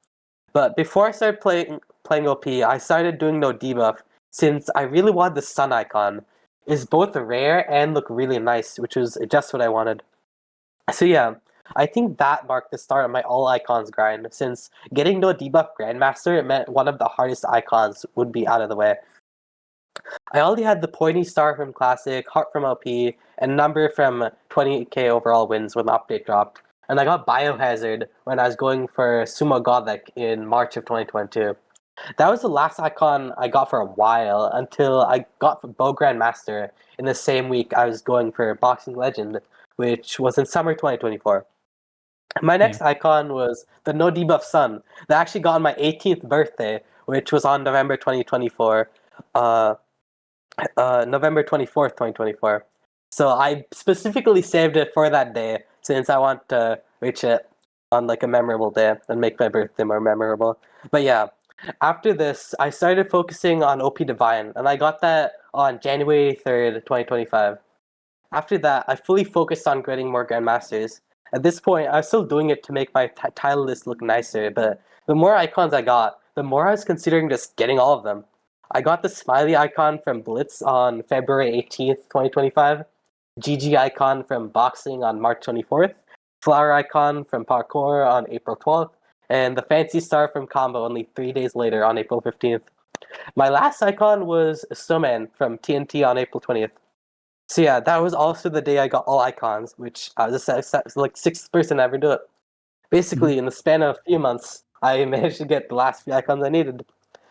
But before I started playing OP, I started doing no debuff, since I really wanted the sun icon. It's both rare and look really nice, which was just what I wanted. So yeah, I think that marked the start of my all icons grind, since getting no debuff Grandmaster, it meant one of the hardest icons would be out of the way. I already had the pointy star from Classic, heart from LP, and number from 20k overall wins when the update dropped. And I got Biohazard when I was going for Sumo Godlike in March of 2022. That was the last icon I got for a while until I got Bow Grandmaster in the same week I was going for Boxing Legend, which was in summer 2024. My next icon was the No Debuff Sun that actually got on my 18th birthday, which was on November 2024. November 24th, 2024. So I specifically saved it for that day since I want to reach it on like a memorable day and make my birthday more memorable. But yeah, after this, I started focusing on OP Divine, and I got that on January 3rd, 2025. After that, I fully focused on getting more Grandmasters. At this point, I was still doing it to make my title list look nicer, but the more icons I got, the more I was considering just getting all of them. I got the smiley icon from Blitz on February 18th, 2025, GG icon from Boxing on March 24th, flower icon from Parkour on April 12th, and the fancy star from Combo only 3 days later on April 15th. My last icon was Snowman from TNT on April 20th. So yeah, that was also the day I got all icons, which I was like sixth person to ever do it. Basically, in the span of a few months, I managed to get the last few icons I needed.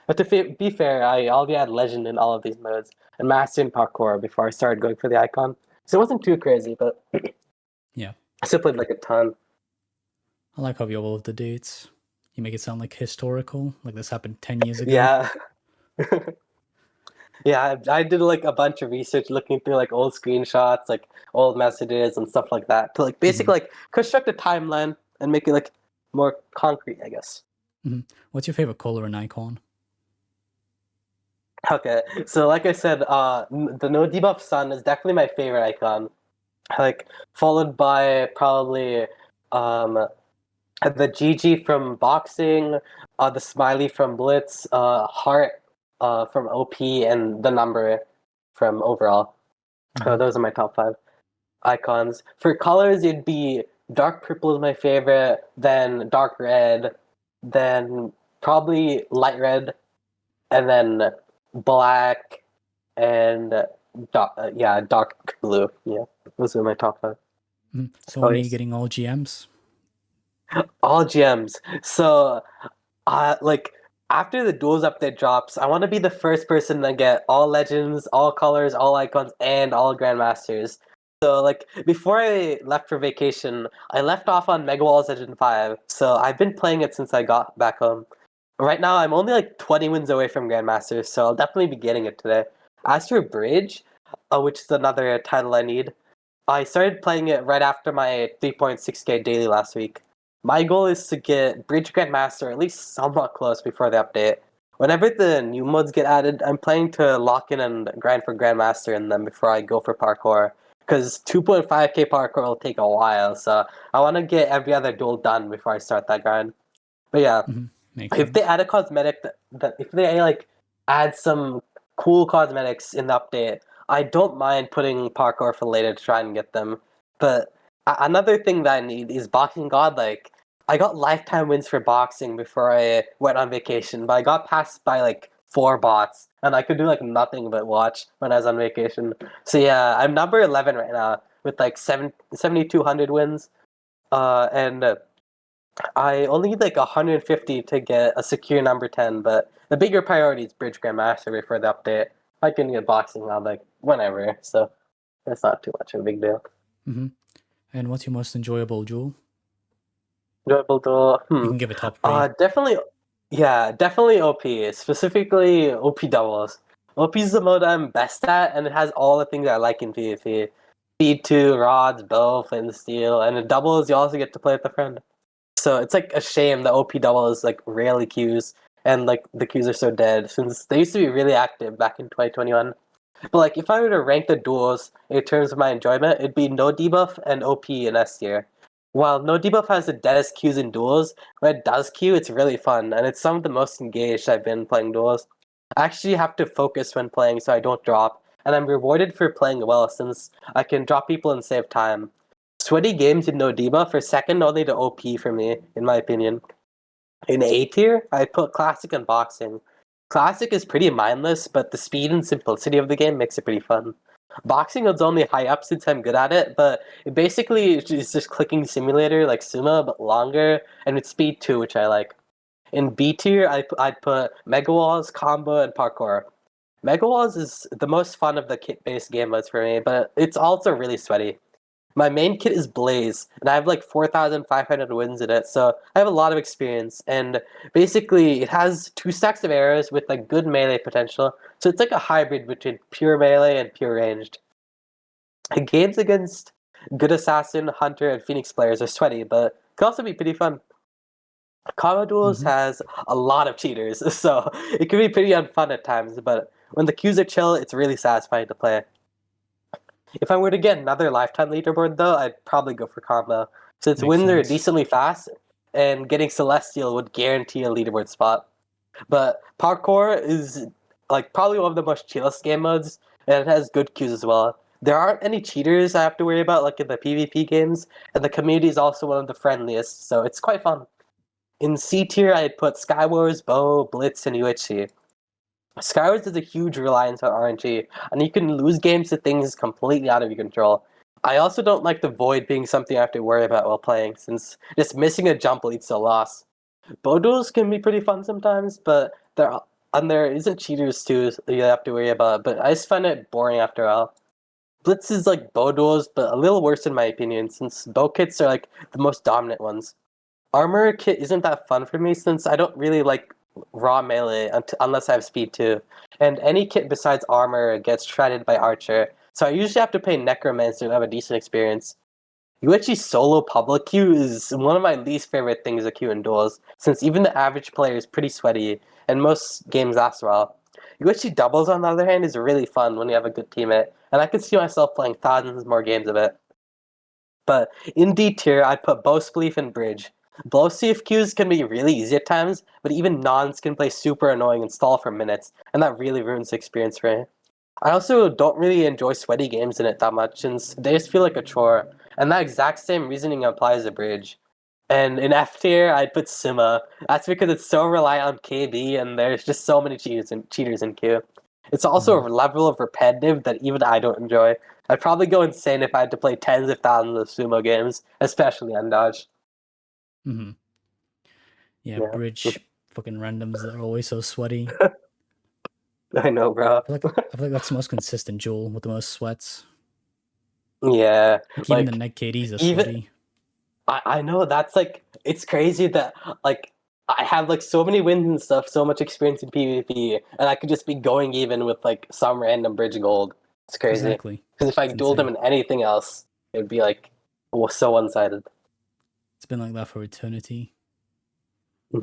But to be fair, I already had Legend in all of these modes and Master in Parkour before I started going for the icon. So it wasn't too crazy, but yeah, I still played like a ton. I like how you have all of the dates. You make it sound like historical, like this happened 10 years ago. Yeah. Yeah, I did like a bunch of research looking through like old screenshots, like old messages and stuff like that to like basically like construct a timeline and make it like more concrete, I guess. What's your favorite color and icon? Okay, so like I said, the No Debuff Sun is definitely my favorite icon. Like followed by probably the GG from Boxing, the Smiley from Blitz, Heart from OP, and the number from overall. Those are my top 5 icons. For colors, it'd be dark purple is my favorite, then dark red, then probably light red, and then black, and dark blue. Yeah, those are my top 5. So when are you getting all GMs? All gems. So, like after the Duels update drops, I want to be the first person to get all legends, all colors, all icons, and all grandmasters. So, like before I left for vacation, I left off on Mega Walls Legend 5. So I've been playing it since I got back home. Right now, I'm only like 20 wins away from grandmasters, so I'll definitely be getting it today. As for Bridge, which is another title I need, I started playing it right after my 3.6k daily last week. My goal is to get Bridge Grandmaster at least somewhat close before the update. Whenever the new modes get added, I'm planning to lock in and grind for Grandmaster in them before I go for Parkour. Because 2.5k Parkour will take a while, so I want to get every other duel done before I start that grind. But yeah, if they add a cosmetic, if they like add some cool cosmetics in the update, I don't mind putting Parkour for later to try and get them. But another thing that I need is Boxing Godlike. I got lifetime wins for boxing before I went on vacation, but I got passed by like 4 bots, and I could do like nothing but watch when I was on vacation. So yeah, I'm number 11 right now with like 7,200 wins, and I only need like 150 to get a secure number 10. But the bigger priority is Bridge Grandmaster before the update. I can get boxing now like whenever, so that's not too much of a big deal. And what's your most enjoyable duel? Enjoyable duel? You can give a top 3. Definitely OP. Specifically OP doubles. OP is the mode I'm best at, and it has all the things I like in PvP. Speed 2, rods, bow, flint, steel, and in doubles you also get to play with a friend. So it's like a shame the OP double is like rarely queues, and like the queues are so dead since they used to be really active back in 2021. But like, if I were to rank the duels in terms of my enjoyment, it'd be no debuff and OP in S tier. While no debuff has the deadest queues in duels, when it does queue, it's really fun, and it's some of the most engaged I've been playing duels. I actually have to focus when playing so I don't drop, and I'm rewarded for playing well since I can drop people and save time. Sweaty games with no debuff are second only to OP for me, in my opinion. In A tier, I put Classic and Boxing. Classic is pretty mindless, but the speed and simplicity of the game makes it pretty fun. Boxing is only high up since I'm good at it, but it basically is just clicking simulator like Sumo, but longer, and with speed too, which I like. In B tier, I'd put Mega Walls, Combo, and Parkour. Mega Walls is the most fun of the kit-based game modes for me, but it's also really sweaty. My main kit is Blaze, and I have like 4,500 wins in it, so I have a lot of experience. And basically, it has 2 stacks of arrows with like good melee potential, so it's like a hybrid between pure melee and pure ranged. Games against good assassin, hunter, and phoenix players are sweaty, but can also be pretty fun. Combo Duels has a lot of cheaters, so it can be pretty unfun at times, but when the queues are chill, it's really satisfying to play. If I were to get another lifetime leaderboard, though, I'd probably go for Combo, since Makes wins are sense. decently fast, and getting Celestial would guarantee a leaderboard spot. But Parkour is like probably one of the most chillest game modes, and it has good queues as well. There aren't any cheaters I have to worry about like in the PvP games, and the community is also one of the friendliest, so it's quite fun. In C tier, I'd put Skywars, Bow, Blitz, and UHC. Skywars is a huge reliance on RNG, and you can lose games to things completely out of your control. I also don't like the void being something I have to worry about while playing, since just missing a jump leads to a loss. Bow duels can be pretty fun sometimes, but there isn't cheaters too that you have to worry about, but I just find it boring after a while. Blitz is like bow duels, but a little worse in my opinion, since bow kits are like the most dominant ones. Armor kit isn't that fun for me since I don't really like raw melee unless I have speed too. And any kit besides armor gets shredded by archer, so I usually have to play necromancer to have a decent experience. UHG solo public queue is one of my least favorite things to queue in duels, since even the average player is pretty sweaty, and most games last a while. UHG doubles, on the other hand, is really fun when you have a good teammate, and I could see myself playing thousands more games of it. But in D tier, I'd put Bow Spleef and Bridge. Blow CFQs can be really easy at times, but even nons can play super annoying and stall for minutes, and that really ruins the experience for me. I also don't really enjoy sweaty games in it that much, since they just feel like a chore, and that exact same reasoning applies to Bridge. And in F tier, I'd put Sima. That's because it's so reliant on KB, and there's just so many cheaters in queue. It's also a level of repetitive that even I don't enjoy. I'd probably go insane if I had to play tens of thousands of sumo games, especially Undodged. Mm-hmm. Yeah, Yeah. bridge fucking randoms that are always so sweaty. I know, bro. I feel like that's the most consistent duel with the most sweats. Yeah, Like even the neg KDs are even sweaty. I know that's like it's crazy that like I have like so many wins and stuff, so much experience in PvP, and I could just be going even with like some random bridge gold. It's crazy. Exactly. Because if I It's dueled them insane. in anything else, it would be like so one-sided. It's been like that for eternity.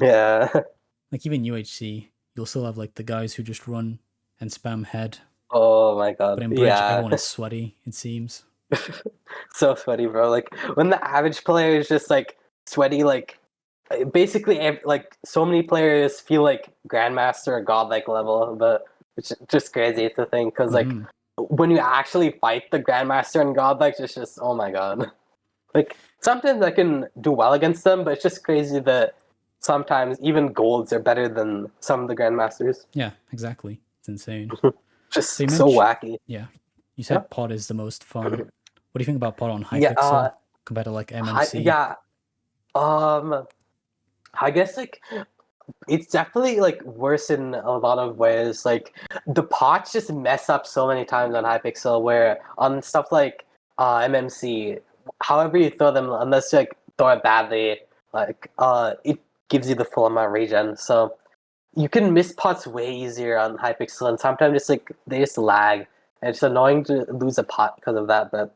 Yeah. Like even UHC, you'll still have like the guys who just run and spam head. Oh my god. But in bridge, Yeah. everyone is sweaty, it seems. So sweaty, bro. Like when the average player is just like sweaty, like basically like so many players feel like grandmaster or godlike level, but it's just crazy to think because like when you actually fight the grandmaster and godlike, it's just oh my god. Like sometimes I can do well against them, but it's just crazy that sometimes even golds are better than some of the grandmasters. Yeah, exactly. It's insane. Just So you so mentioned, wacky. yeah, you said pod is the most fun. What do you think about pod on Yeah, Hypixel compared to like MMC? yeah. I guess like it's definitely like worse in a lot of ways. Like the pots just mess up so many times on Hypixel, where on stuff like MMC, however you throw them, unless you like throw it badly, like it gives you the full amount of regen. So you can miss pots way easier on Hypixel, and sometimes it's like they just lag, and it's annoying to lose a pot because of that. But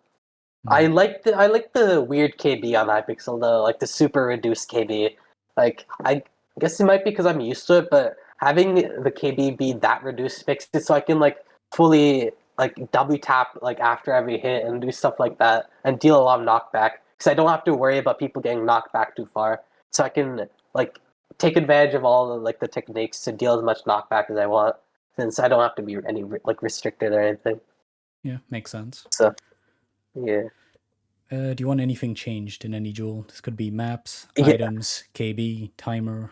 I like the weird KB on Hypixel though, like the super reduced KB. Like I guess it might be because I'm used to it, but having the KB be that reduced makes it so I can like fully like double tap like after every hit and do stuff like that and deal a lot of knockback because I don't have to worry about people getting knocked back too far. So I can like take advantage of all the like the techniques to deal as much knockback as I want since I don't have to be any like restricted or anything. Yeah, makes sense. So yeah. Do you want anything changed in any duel? This could be maps, Yeah. items, KB, timer,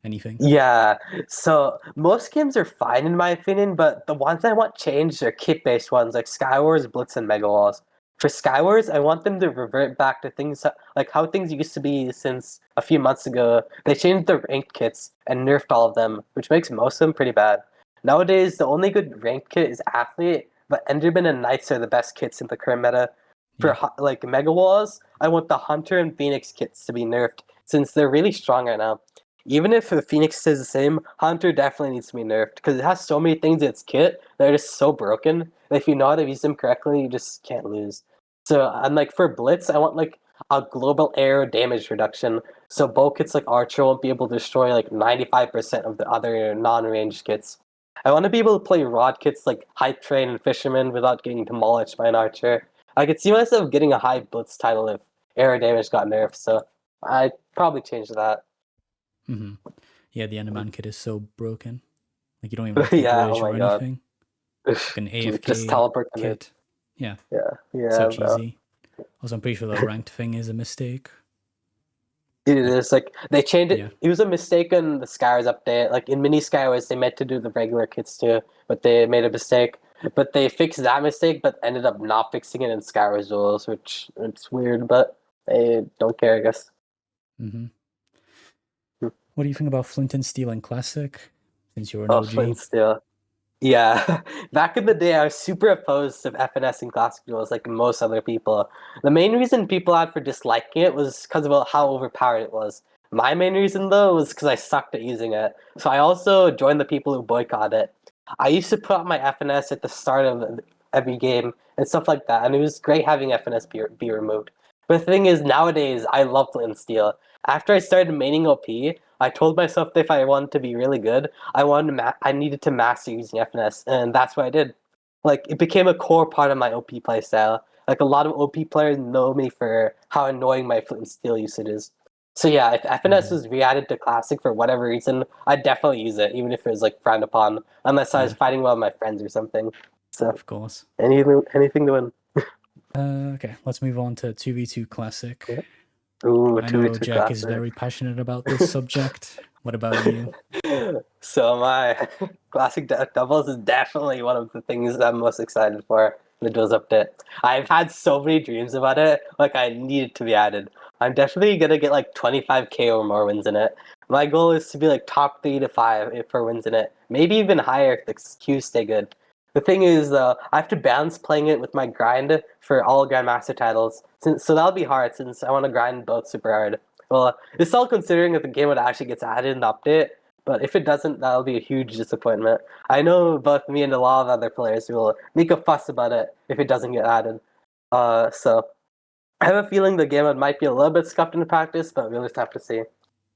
anything. Yeah, so most games are fine in my opinion, but the ones I want changed are kit-based ones like Skywars, Blitz, and Mega Walls. For Skywars, I want them to revert back to things like how things used to be since a few months ago. They changed the ranked kits and nerfed all of them, which makes most of them pretty bad. Nowadays, the only good ranked kit is Athlete, but Enderman and Knights are the best kits in the current meta. For like Mega Walls, I want the Hunter and Phoenix kits to be nerfed since they're really strong right now. Even if the Phoenix stays the same, Hunter definitely needs to be nerfed because it has so many things in its kit that are just so broken that if you know how to use them correctly, you just can't lose. So, and like for Blitz, I want like a global air damage reduction. So bow kits like Archer won't be able to destroy like 95% of the other non-ranged kits. I want to be able to play rod kits like Hype Train and Fisherman without getting demolished by an Archer. I could see myself getting a high Blitz title if air damage got nerfed, so I'd probably change that. Yeah, the Enderman kit is so broken. Like you don't even have to Yeah, bridge oh or my god. anything. Like an Dude, just AFK teleport to me. kit. Yeah, Yeah, so bro. cheesy. Also, I'm pretty sure the ranked thing is a mistake. It is like they changed it. Yeah. It was a mistake in the Skywars update. Like in mini Skywars, they meant to do the regular kits too, but they made a mistake. But they fixed that mistake, but ended up not fixing it in Skywars Duels, which it's weird, but they don't care, I guess. What do you think about Flint and Steel and Classic? Since you're an Oh, OG. Flint Steel. Yeah, back in the day, I was super opposed to FNS and Classic Duels, like most other people. The main reason people had for disliking it was because of how overpowered it was. My main reason, though, was because I sucked at using it. So I also joined the people who boycott it. I used to put up my FNS at the start of every game and stuff like that, and it was great having FNS be removed. But the thing is, nowadays, I love Flint and Steel. After I started maining OP, I told myself that if I wanted to be really good, I needed to master using FNS, and that's what I did. Like it became a core part of my OP playstyle. Like a lot of OP players know me for how annoying my Flint and Steel usage is. So yeah, if FNS was re-added to Classic for whatever reason, I'd definitely use it, even if it was like frowned upon, unless I was fighting one of my friends or something. So of course. anything to win. Okay, let's move on to 2v2 Classic. Yeah. Ooh, I know 2v2 Jack is Classic. very passionate about this subject. What about you? So my Classic Doubles is definitely one of the things I'm most excited for in the Duels update. I've had so many dreams about it, like I need it to be added. I'm definitely gonna get like 25k or more wins in it. My goal is to be like top 3 to 5 for wins in it. Maybe even higher if the queues stay good. The thing is, though, I have to balance playing it with my grind for all Grandmaster titles. So that'll be hard since I want to grind both super hard. Well, it's all considering if the game would actually gets added in the update, but if it doesn't, that'll be a huge disappointment. I know both me and a lot of other players will make a fuss about it if it doesn't get added. So I have a feeling the game might be a little bit scuffed in practice, but we'll just have to see.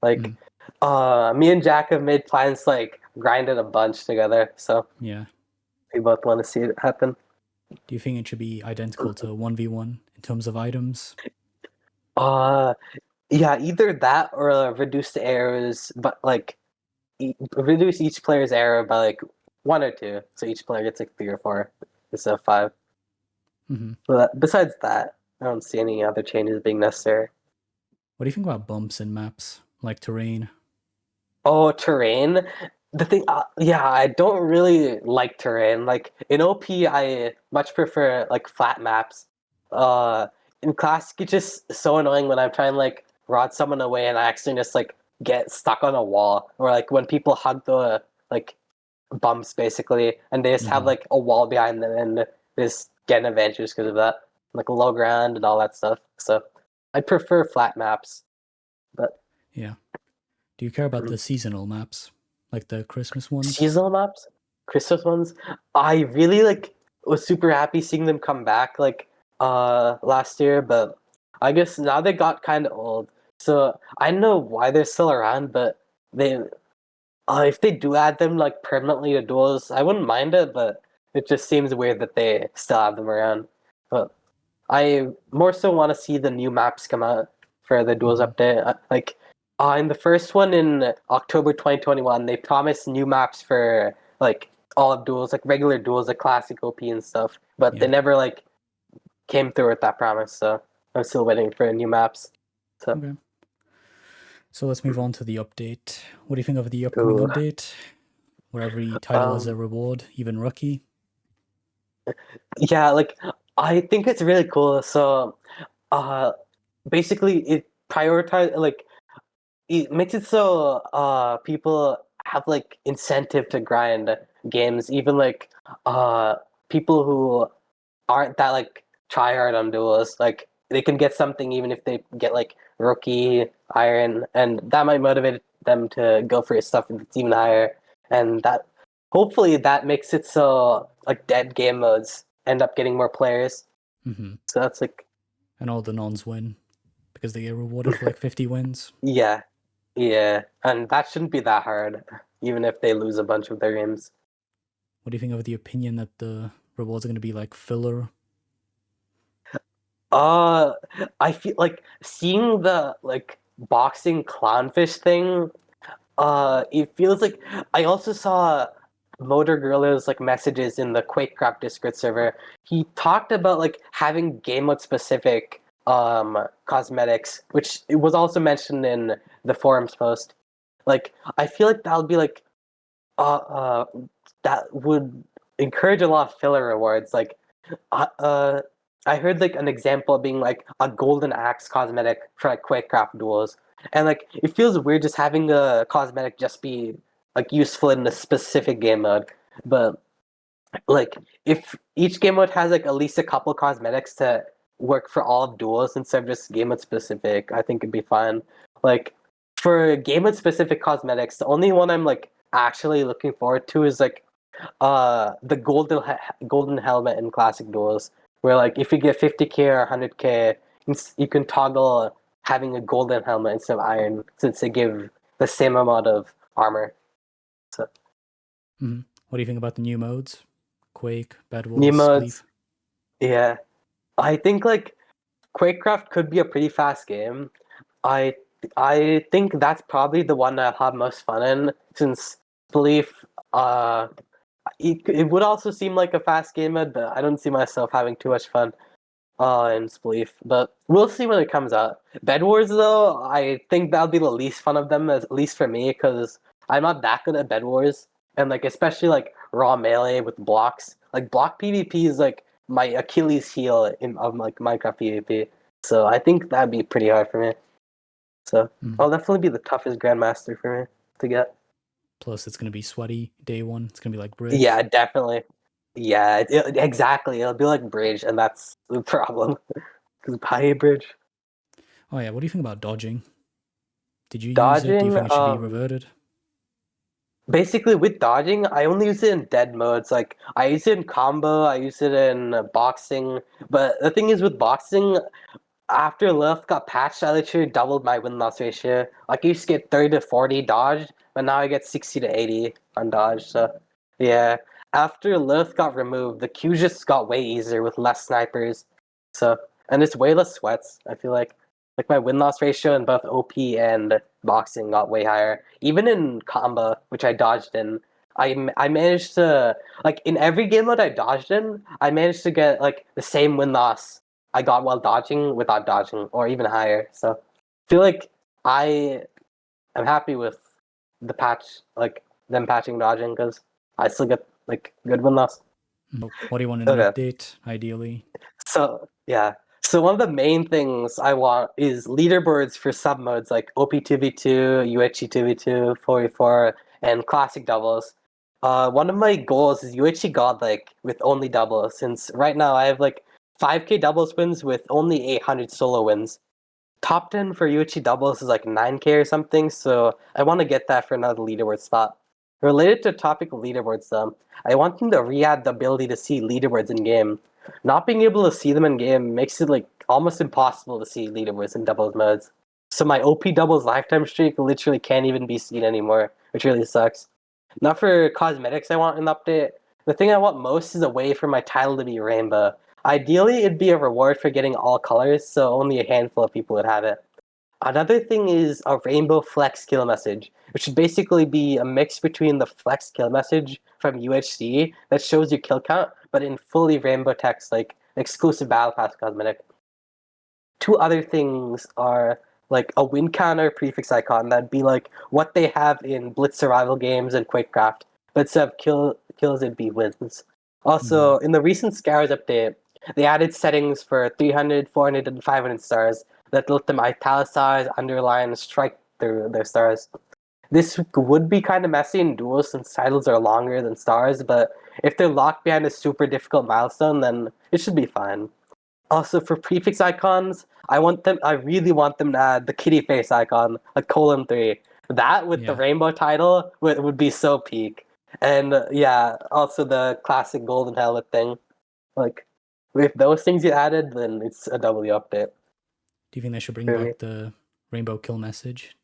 Like, me and Jack have made plans to, like, grind it a bunch together, so Yeah. we both want to see it happen. Do you think it should be identical to 1v1 in terms of items? Yeah, either that or reduce the arrows, but like reduce each player's arrow by like 1 or 2, so each player gets like 3 or 4 instead of 5. But besides that, I don't see any other changes being necessary. What do you think about bumps in maps, like terrain? Oh, terrain. The thing, yeah, I don't really like terrain. Like in OP, I much prefer like flat maps. In Classic, it's just so annoying when I'm trying to like rod someone away and I accidentally just like get stuck on a wall, or like when people hug the like bumps basically, and they just have like a wall behind them and they just get an advantage because of that, like low ground and all that stuff. So I prefer flat maps, but Yeah. Do you care about the seasonal maps, like the Christmas ones? seasonal maps, Christmas ones, I really like was super happy seeing them come back like last year, but I guess now they got kind of old. So I don't know why they're still around, but they if they do add them like permanently to duels, I wouldn't mind it, but it just seems weird that they still have them around. But I more so want to see the new maps come out for the Duels update. In the first one in October 2021, they promised new maps for like all of Duels, like regular Duels, like classic OP and stuff. But they never like came through with that promise. So I'm still waiting for new maps. So. Okay. So let's move on to the update. What do you think of the upcoming update? Where every title has a reward, even rookie. Yeah, like I think it's really cool. So, basically, it it makes it so people have like incentive to grind games, even like people who aren't that like try hard on Duels, like they can get something even if they get like rookie iron, and that might motivate them to go for stuff that's even higher, and that hopefully that makes it so like dead game modes end up getting more players. So that's like, and all the nons win because they get rewarded for like 50 wins. Yeah, and that shouldn't be that hard, even if they lose a bunch of their games. What do you think of the opinion that the rewards are going to be like filler? I feel like seeing the like boxing clownfish thing. It feels like I also saw Motor Gorilla's like messages in the Quakecraft Discord server. He talked about like having game mode specific cosmetics, which it was also mentioned in the forums post. Like I feel like that would be like that would encourage a lot of filler rewards. Like I heard like an example being like a golden axe cosmetic for like Quakecraft duels. And like it feels weird just having a cosmetic just be like useful in a specific game mode. But like if each game mode has like at least a couple cosmetics to work for all of duels instead of just game mode specific, I think it'd be fine. Like for game mode specific cosmetics, the only one I'm like actually looking forward to is like the golden helmet in classic duels, where like if you get 50k or 100k, you can toggle having a golden helmet instead of iron, since they give the same amount of armor. So, what do you think about the new modes? Quake, Bed Wars, new modes, Spleef? Yeah, I think like Quakecraft could be a pretty fast game. I think that's probably the one I'll have most fun in, since Spleef, it would also seem like a fast game mode, but I don't see myself having too much fun in Spleef. But we'll see when it comes out. Bed Wars, though, I think that'll be the least fun of them, at least for me, because I'm not that good at Bed Wars, and like especially like raw melee with blocks. Like block PvP is like my Achilles heel of like Minecraft PvP. So I think that'd be pretty hard for me. So I'll definitely be the toughest Grandmaster for me to get. Plus, it's going to be sweaty day one. It's going to be like Bridge. Yeah, definitely. Yeah, exactly. It'll be like Bridge, and that's the problem. Because Pi Bridge. Oh yeah, what do you think about dodging? Did you Dodging, use it? Do you think it should be reverted? Basically, with dodging, I only use it in dead modes. Like, I use it in combo, I use it in boxing. But the thing is, with boxing, after Lilith got patched, I literally doubled my win-loss ratio. Like, I used to get 30 to 40 dodged, but now I get 60 to 80 on dodge. So, yeah. After Lilith got removed, the queue just got way easier with less snipers. So, and it's way less sweats, I feel like. Like, my win-loss ratio in both OP and boxing got way higher. Even in combo, which I dodged in, I managed to, like, in every game mode I dodged in, I managed to get, like, the same win-loss I got while dodging without dodging, or even higher. So I feel like I am happy with the patch, like them patching dodging, because I still get like good win loss. What do you want in an update, ideally? So yeah. So one of the main things I want is leaderboards for sub modes like OP2v2, UHC 2v2, 4v4, and classic doubles. One of my goals is UHC Godlike with only doubles, since right now I have like 5k doubles wins with only 800 solo wins. Top 10 for UHC doubles is like 9k or something, so I want to get that for another leaderboard spot. Related to topic of leaderboards though, I want them to re-add the ability to see leaderboards in game. Not being able to see them in game makes it like almost impossible to see leaderboards in doubles modes. So my OP doubles lifetime streak literally can't even be seen anymore, which really sucks. Not for cosmetics I want an update, the thing I want most is a way for my title to be rainbow. Ideally, it'd be a reward for getting all colors, so only a handful of people would have it. Another thing is a rainbow flex kill message, which should basically be a mix between the flex kill message from UHC that shows your kill count, but in fully rainbow text, like exclusive battle pass cosmetic. Two other things are like a win counter prefix icon that'd be like what they have in Blitz survival games and Quakecraft, but instead of kills, it'd be wins. Also, in the recent Scars update, they added settings for 300, 400, and 500 stars that let them italicize, underline, and strike through their stars. This would be kind of messy in duels since titles are longer than stars, but if they're locked behind a super difficult milestone, then it should be fine. Also, for prefix icons, I really want them to add the kitty face icon, like :3. That with the rainbow title would be so peak. And also the classic golden helmet thing. Like, if those things get added, then it's a W update. Do you think they should bring back the rainbow kill message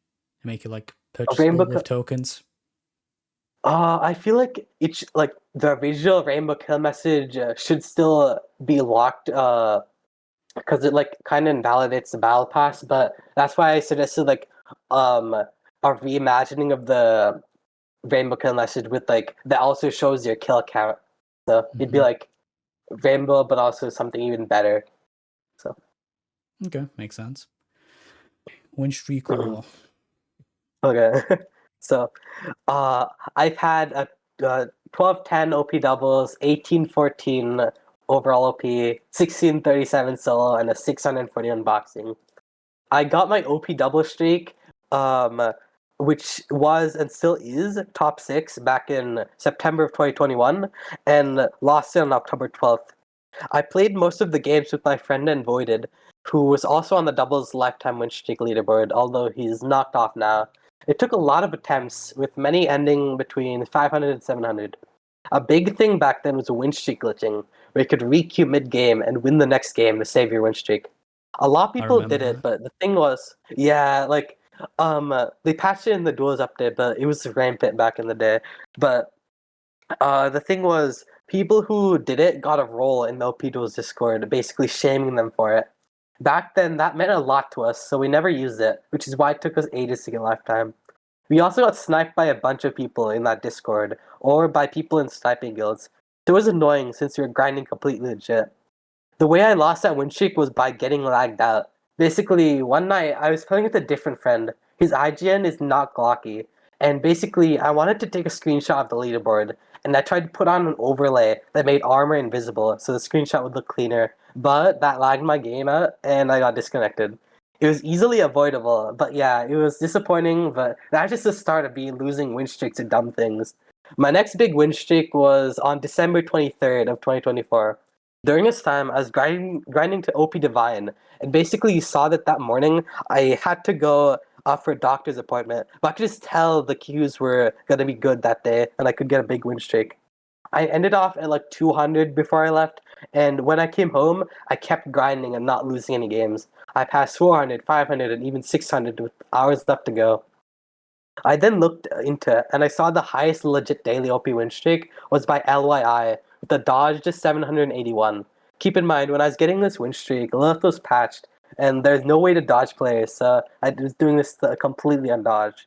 and make it like purchasable with tokens? I feel like it's like the original rainbow kill message should still be locked because it like kind of invalidates the battle pass, but that's why I suggested like a reimagining of the rainbow kill message with like that also shows your kill count. So it'd be like rainbow, but also something even better. So okay, makes sense. Winstreak lore. Okay, so I've had a 12-10 OP doubles, 18-14 overall OP, 16-37 solo, and a 641 boxing. I got my OP double streak, which was and still is top 6 back in September of 2021, and lost it on October 12th. I played most of the games with my friend Voided, who was also on the doubles lifetime win streak leaderboard, although he's knocked off now. It took a lot of attempts, with many ending between 500 and 700. A big thing back then was win streak glitching, where you could re-queue mid-game and win the next game to save your win streak. A lot of people did it, but the thing was, they patched it in the Duels update, but it was rampant back in the day. But the thing was, people who did it got a role in the OP Duels Discord, basically shaming them for it. Back then, that meant a lot to us, so we never used it, which is why it took us ages to get lifetime. We also got sniped by a bunch of people in that Discord, or by people in sniping guilds. So it was annoying since we were grinding completely legit. The way I lost that win streak was by getting lagged out. Basically, one night I was playing with a different friend. His IGN is not Glocky, and basically I wanted to take a screenshot of the leaderboard, and I tried to put on an overlay that made armor invisible so the screenshot would look cleaner, but that lagged my game out, and I got disconnected. It was easily avoidable, but yeah, it was disappointing, but that's just the start of me losing win streaks to dumb things. My next big win streak was on December 23rd of 2024. During this time, I was grinding to OP Divine, and basically you saw that morning I had to go for a doctor's appointment, but I could just tell the queues were going to be good that day, and I could get a big win streak. I ended off at like 200 before I left, and when I came home, I kept grinding and not losing any games. I passed 400, 500, and even 600 with hours left to go. I then looked into it, and I saw the highest legit daily OP win streak was by LYI, with the dodge to 781. Keep in mind, when I was getting this win streak, Lilith was patched, and there's no way to dodge players, so I was doing this completely undodged.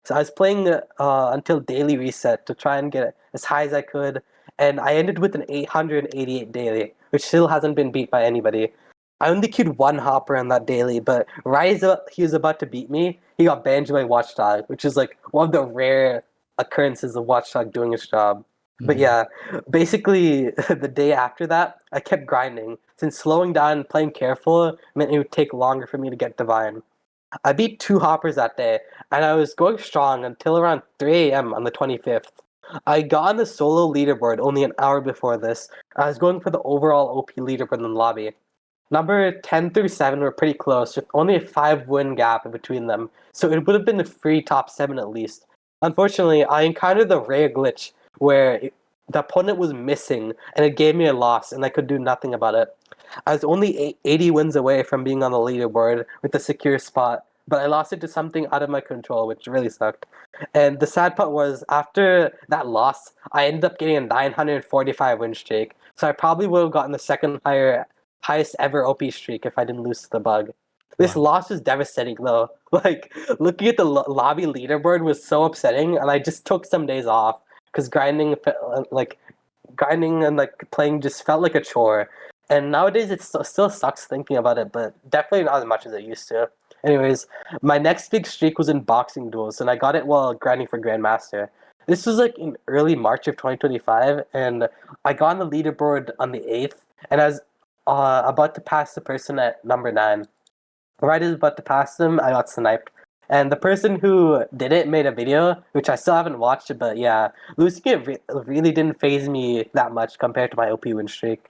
So I was playing until daily reset to try and get as high as I could, and I ended with an 888 daily, which still hasn't been beat by anybody. I only queued one hopper on that daily, but right as he was about to beat me, he got banned by Watchdog, which is like one of the rare occurrences of Watchdog doing his job. But yeah, basically the day after that, I kept grinding, since slowing down and playing careful meant it would take longer for me to get Divine. I beat 2 hoppers that day, and I was going strong until around 3 a.m. on the 25th. I got on the solo leaderboard only an hour before this. I was going for the overall OP leaderboard in the lobby. Number 10 through 7 were pretty close, with only a 5-win gap between them, so it would have been a free top 7 at least. Unfortunately, I encountered the rare glitch where the opponent was missing, and it gave me a loss, and I could do nothing about it. I was only 80 wins away from being on the leaderboard with a secure spot, but I lost it to something out of my control, which really sucked. And the sad part was after that loss, I ended up getting a 945 win streak. So I probably would have gotten the second highest ever OP streak if I didn't lose to the bug. This Wow. loss was devastating though. Like looking at the lobby leaderboard was so upsetting, and I just took some days off because grinding and like playing just felt like a chore. And nowadays it still sucks thinking about it, but definitely not as much as it used to. Anyways, my next big streak was in boxing duels, and I got it while grinding for Grandmaster. This was like in early March of 2025, and I got on the leaderboard on the 8th, and I was about to pass the person at number 9. Right as I was about to pass them, I got sniped. And the person who did it made a video, which I still haven't watched, but yeah, losing it really didn't phase me that much compared to my OP win streak.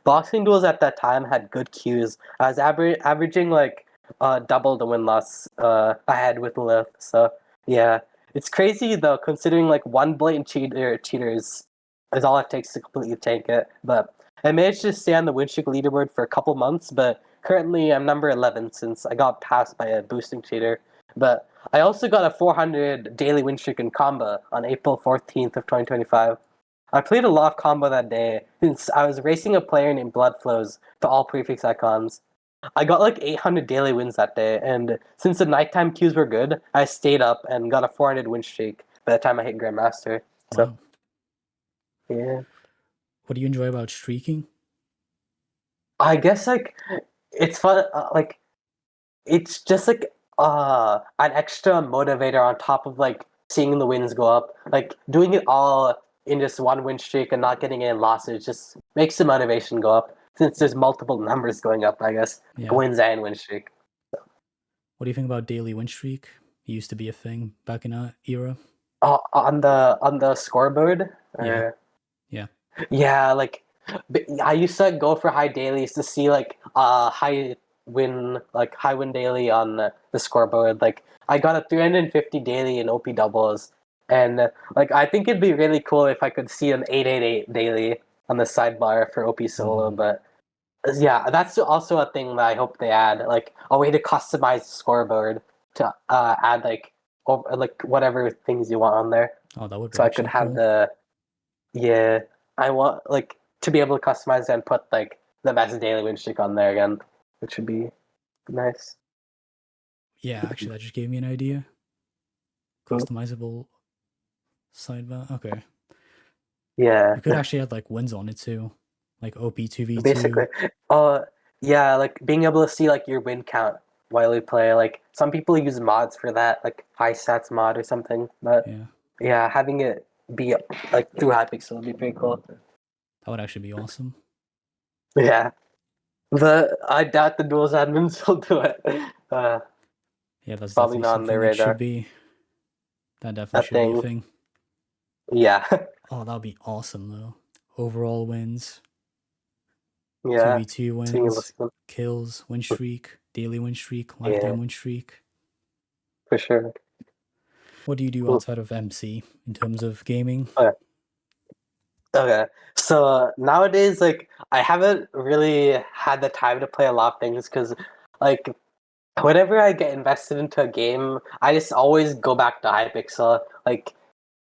Boxing duels at that time had good queues. I was averaging like double the win loss I had with Lilith. So yeah, it's crazy though considering like one blatant cheaters is all it takes to completely tank it. But I managed to stay on the win streak leaderboard for a couple months. But currently I'm number 11 since I got passed by a boosting cheater. But I also got a 400 daily win streak in combo on April 14th of 2025. I played a lot of combo that day since I was racing a player named Bloodflows to all prefix icons. I got like 800 daily wins that day, and since the nighttime queues were good, I stayed up and got a 400 win streak by the time I hit Grandmaster. So, Wow. yeah. What do you enjoy about streaking? I guess like it's fun. Like it's just like an extra motivator on top of like seeing the wins go up. Like doing it all in just one win streak and not getting any losses just makes the motivation go up since there's multiple numbers going up, I guess. Yeah. Wins and win streak. What do you think about daily win streak? It used to be a thing back in our era. On the scoreboard? Yeah. Yeah. Yeah, like I used to go for high dailies to see like high win daily on the scoreboard. Like I got a 350 daily in OP doubles, and like I think it'd be really cool if I could see an 888 daily on the sidebar for OP solo. But yeah, that's also a thing that I hope they add, like a way to customize the scoreboard to add like whatever things you want on there. Oh, that would be So I could have cool. the yeah. I want like to be able to customize and put like the best daily win streak on there again, which would be nice. Yeah, actually, that just gave me an idea. Cool. Customizable sidebar. Okay. Yeah. You could actually add like wins on it too, like OP 2v2. Basically, yeah, like being able to see like your win count while you play. Like some people use mods for that, like high stats mod or something. But yeah, having it be like through Hypixel would be pretty cool. That would actually be awesome. Yeah, I doubt the Duels admins will do it. Yeah, that's probably definitely not on something their that radar. should be. That definitely should be a thing. Yeah. Oh, that would be awesome though. Overall wins. Yeah. 2v2 wins, kills, win streak, daily win streak, lifetime win streak. For sure. What do you do outside of MC in terms of gaming? Okay, so nowadays, like, I haven't really had the time to play a lot of things because, like, whenever I get invested into a game, I just always go back to Hypixel. Like,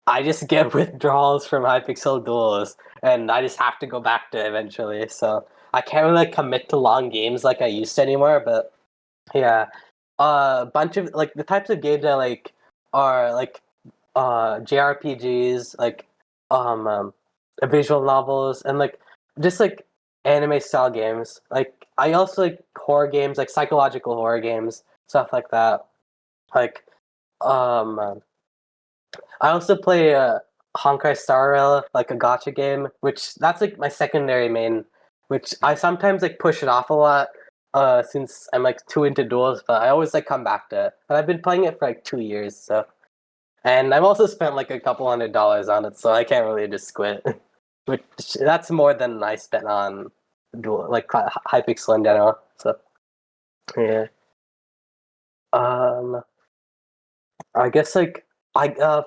I just get withdrawals from Hypixel duels, and I just have to go back to it eventually. So I can't really like, commit to long games like I used to anymore. But yeah, a bunch of like the types of games I like are like JRPGs, like visual novels, and like just like anime style games. Like I also like horror games, like psychological horror games, stuff like that. Like I also play Honkai Star Rail, like a gacha game, which that's like my secondary main, which I sometimes like push it off a lot since I'm like too into duels, but I always like come back to it. And I've been playing it for like 2 years, so. And I've also spent like a couple $100 on it, so I can't really just quit. Which that's more than I spent on dual, like Hypixel in general. So yeah. I guess like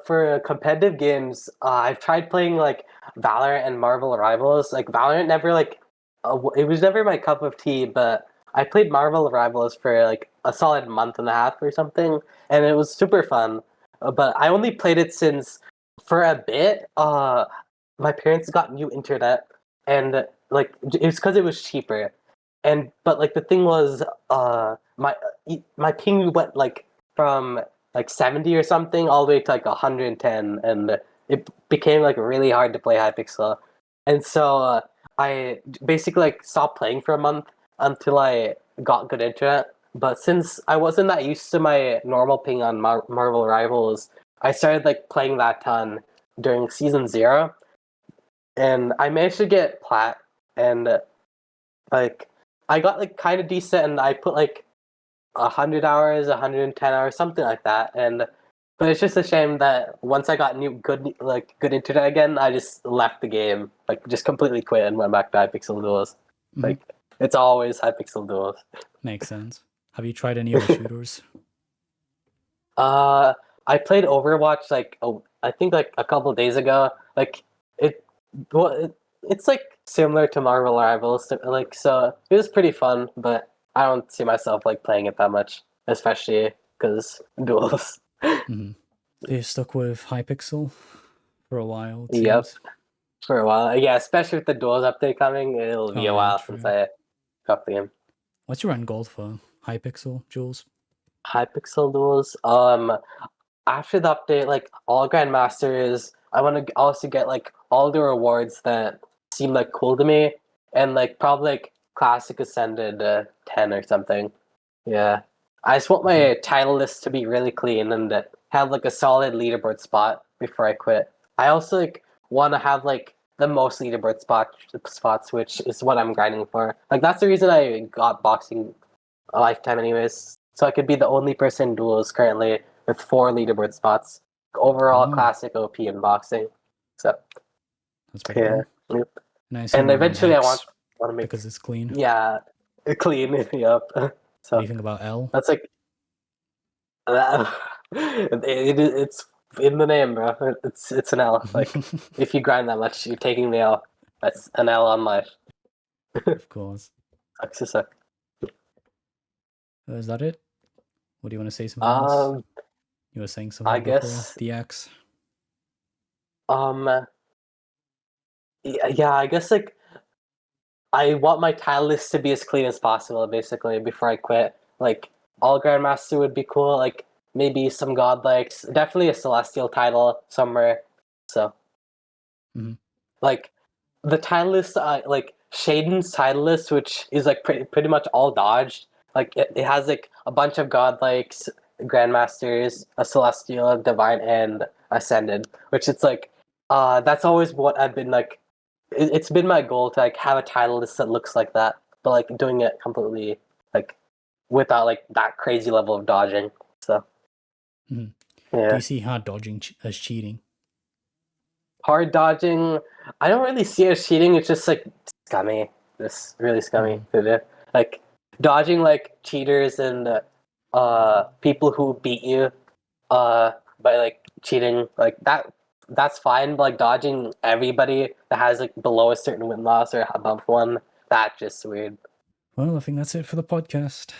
for competitive games, I've tried playing like Valorant and Marvel Rivals. Like Valorant never like it was never my cup of tea, but I played Marvel Rivals for like a solid month and a half or something, and it was super fun. But I only played it since for a bit. My parents got new internet, and like it's because it was cheaper. And but like the thing was, my ping went like from like 70 or something all the way to like 110, and it became like really hard to play Hypixel. And so I basically like stopped playing for a month until I got good internet. But since I wasn't that used to my normal ping on Marvel Rivals, I started like playing that ton during season 0, and I managed to get plat, and like I got like kind of decent, and I put like 100 hours, 110 hours, something like that. And but it's just a shame that once I got good internet again, I just left the game, like just completely quit and went back to Hypixel Duels. Mhm. Like it's always Hypixel Duels. Makes sense. Have you tried any other shooters? I played Overwatch like I think like a couple days ago. Like it, well, it's like similar to Marvel Rivals, like so it was pretty fun, but I don't see myself like playing it that much, especially because duels. Mhm. You stuck with Hypixel for a while, it Yep, seems. for a while. Yeah, especially with the duels update coming, it'll be Oh a yeah, while true. since I got the game. What's your end goal for Hypixel, Jules? Hypixel duels. After the update, like all Grandmasters, I want to also get like all the rewards that seem like cool to me, and like probably like Classic Ascended 10 or something. Yeah, I just want my title list to be really clean and have like a solid leaderboard spot before I quit. I also like want to have like the most leaderboard spots, which is what I'm grinding for. Like that's the reason I got boxing a lifetime, anyways. So I could be the only person in duels currently with 4 leaderboard spots. Overall, Oh. classic OP in boxing. So That's pretty yeah, cool. yep. And I assume And you're on eventually, I X want to make because it's clean. clean. Yep. What So do you think about L? that's like it's in the name, bro. It's an L. Like if you grind that much, you're taking the L. That's an L on life. Of course. Sucks to suck. Is that it? What do you want to say? Something else? You were saying something I before guess the X. yeah, I guess like I want my title list to be as clean as possible, basically, before I quit. Like all Grandmaster would be cool. Like maybe some Godlikes, definitely a Celestial title somewhere. So, Mhm. like the title list, like Shaden's title list, which is like pretty much all dodged. Like it has like a bunch of Godlikes, Grandmasters, a Celestial, a Divine, and Ascended. Which it's like, that's always what I've been like. It's been my goal to like have a title list that looks like that, but like doing it completely like without like that crazy level of dodging. So Do yeah, you see hard dodging as cheating? hard dodging. I don't really see it as cheating. It's just like scummy, just really scummy to do. Like dodging like cheaters and people who beat you by like cheating like that. That's fine, but like dodging everybody that has like below a certain win loss or above one, that's just weird. Well, I think that's it for the podcast.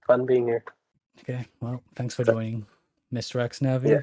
Fun being here. Okay, well, thanks for joining, Mr. xNavi. Yeah.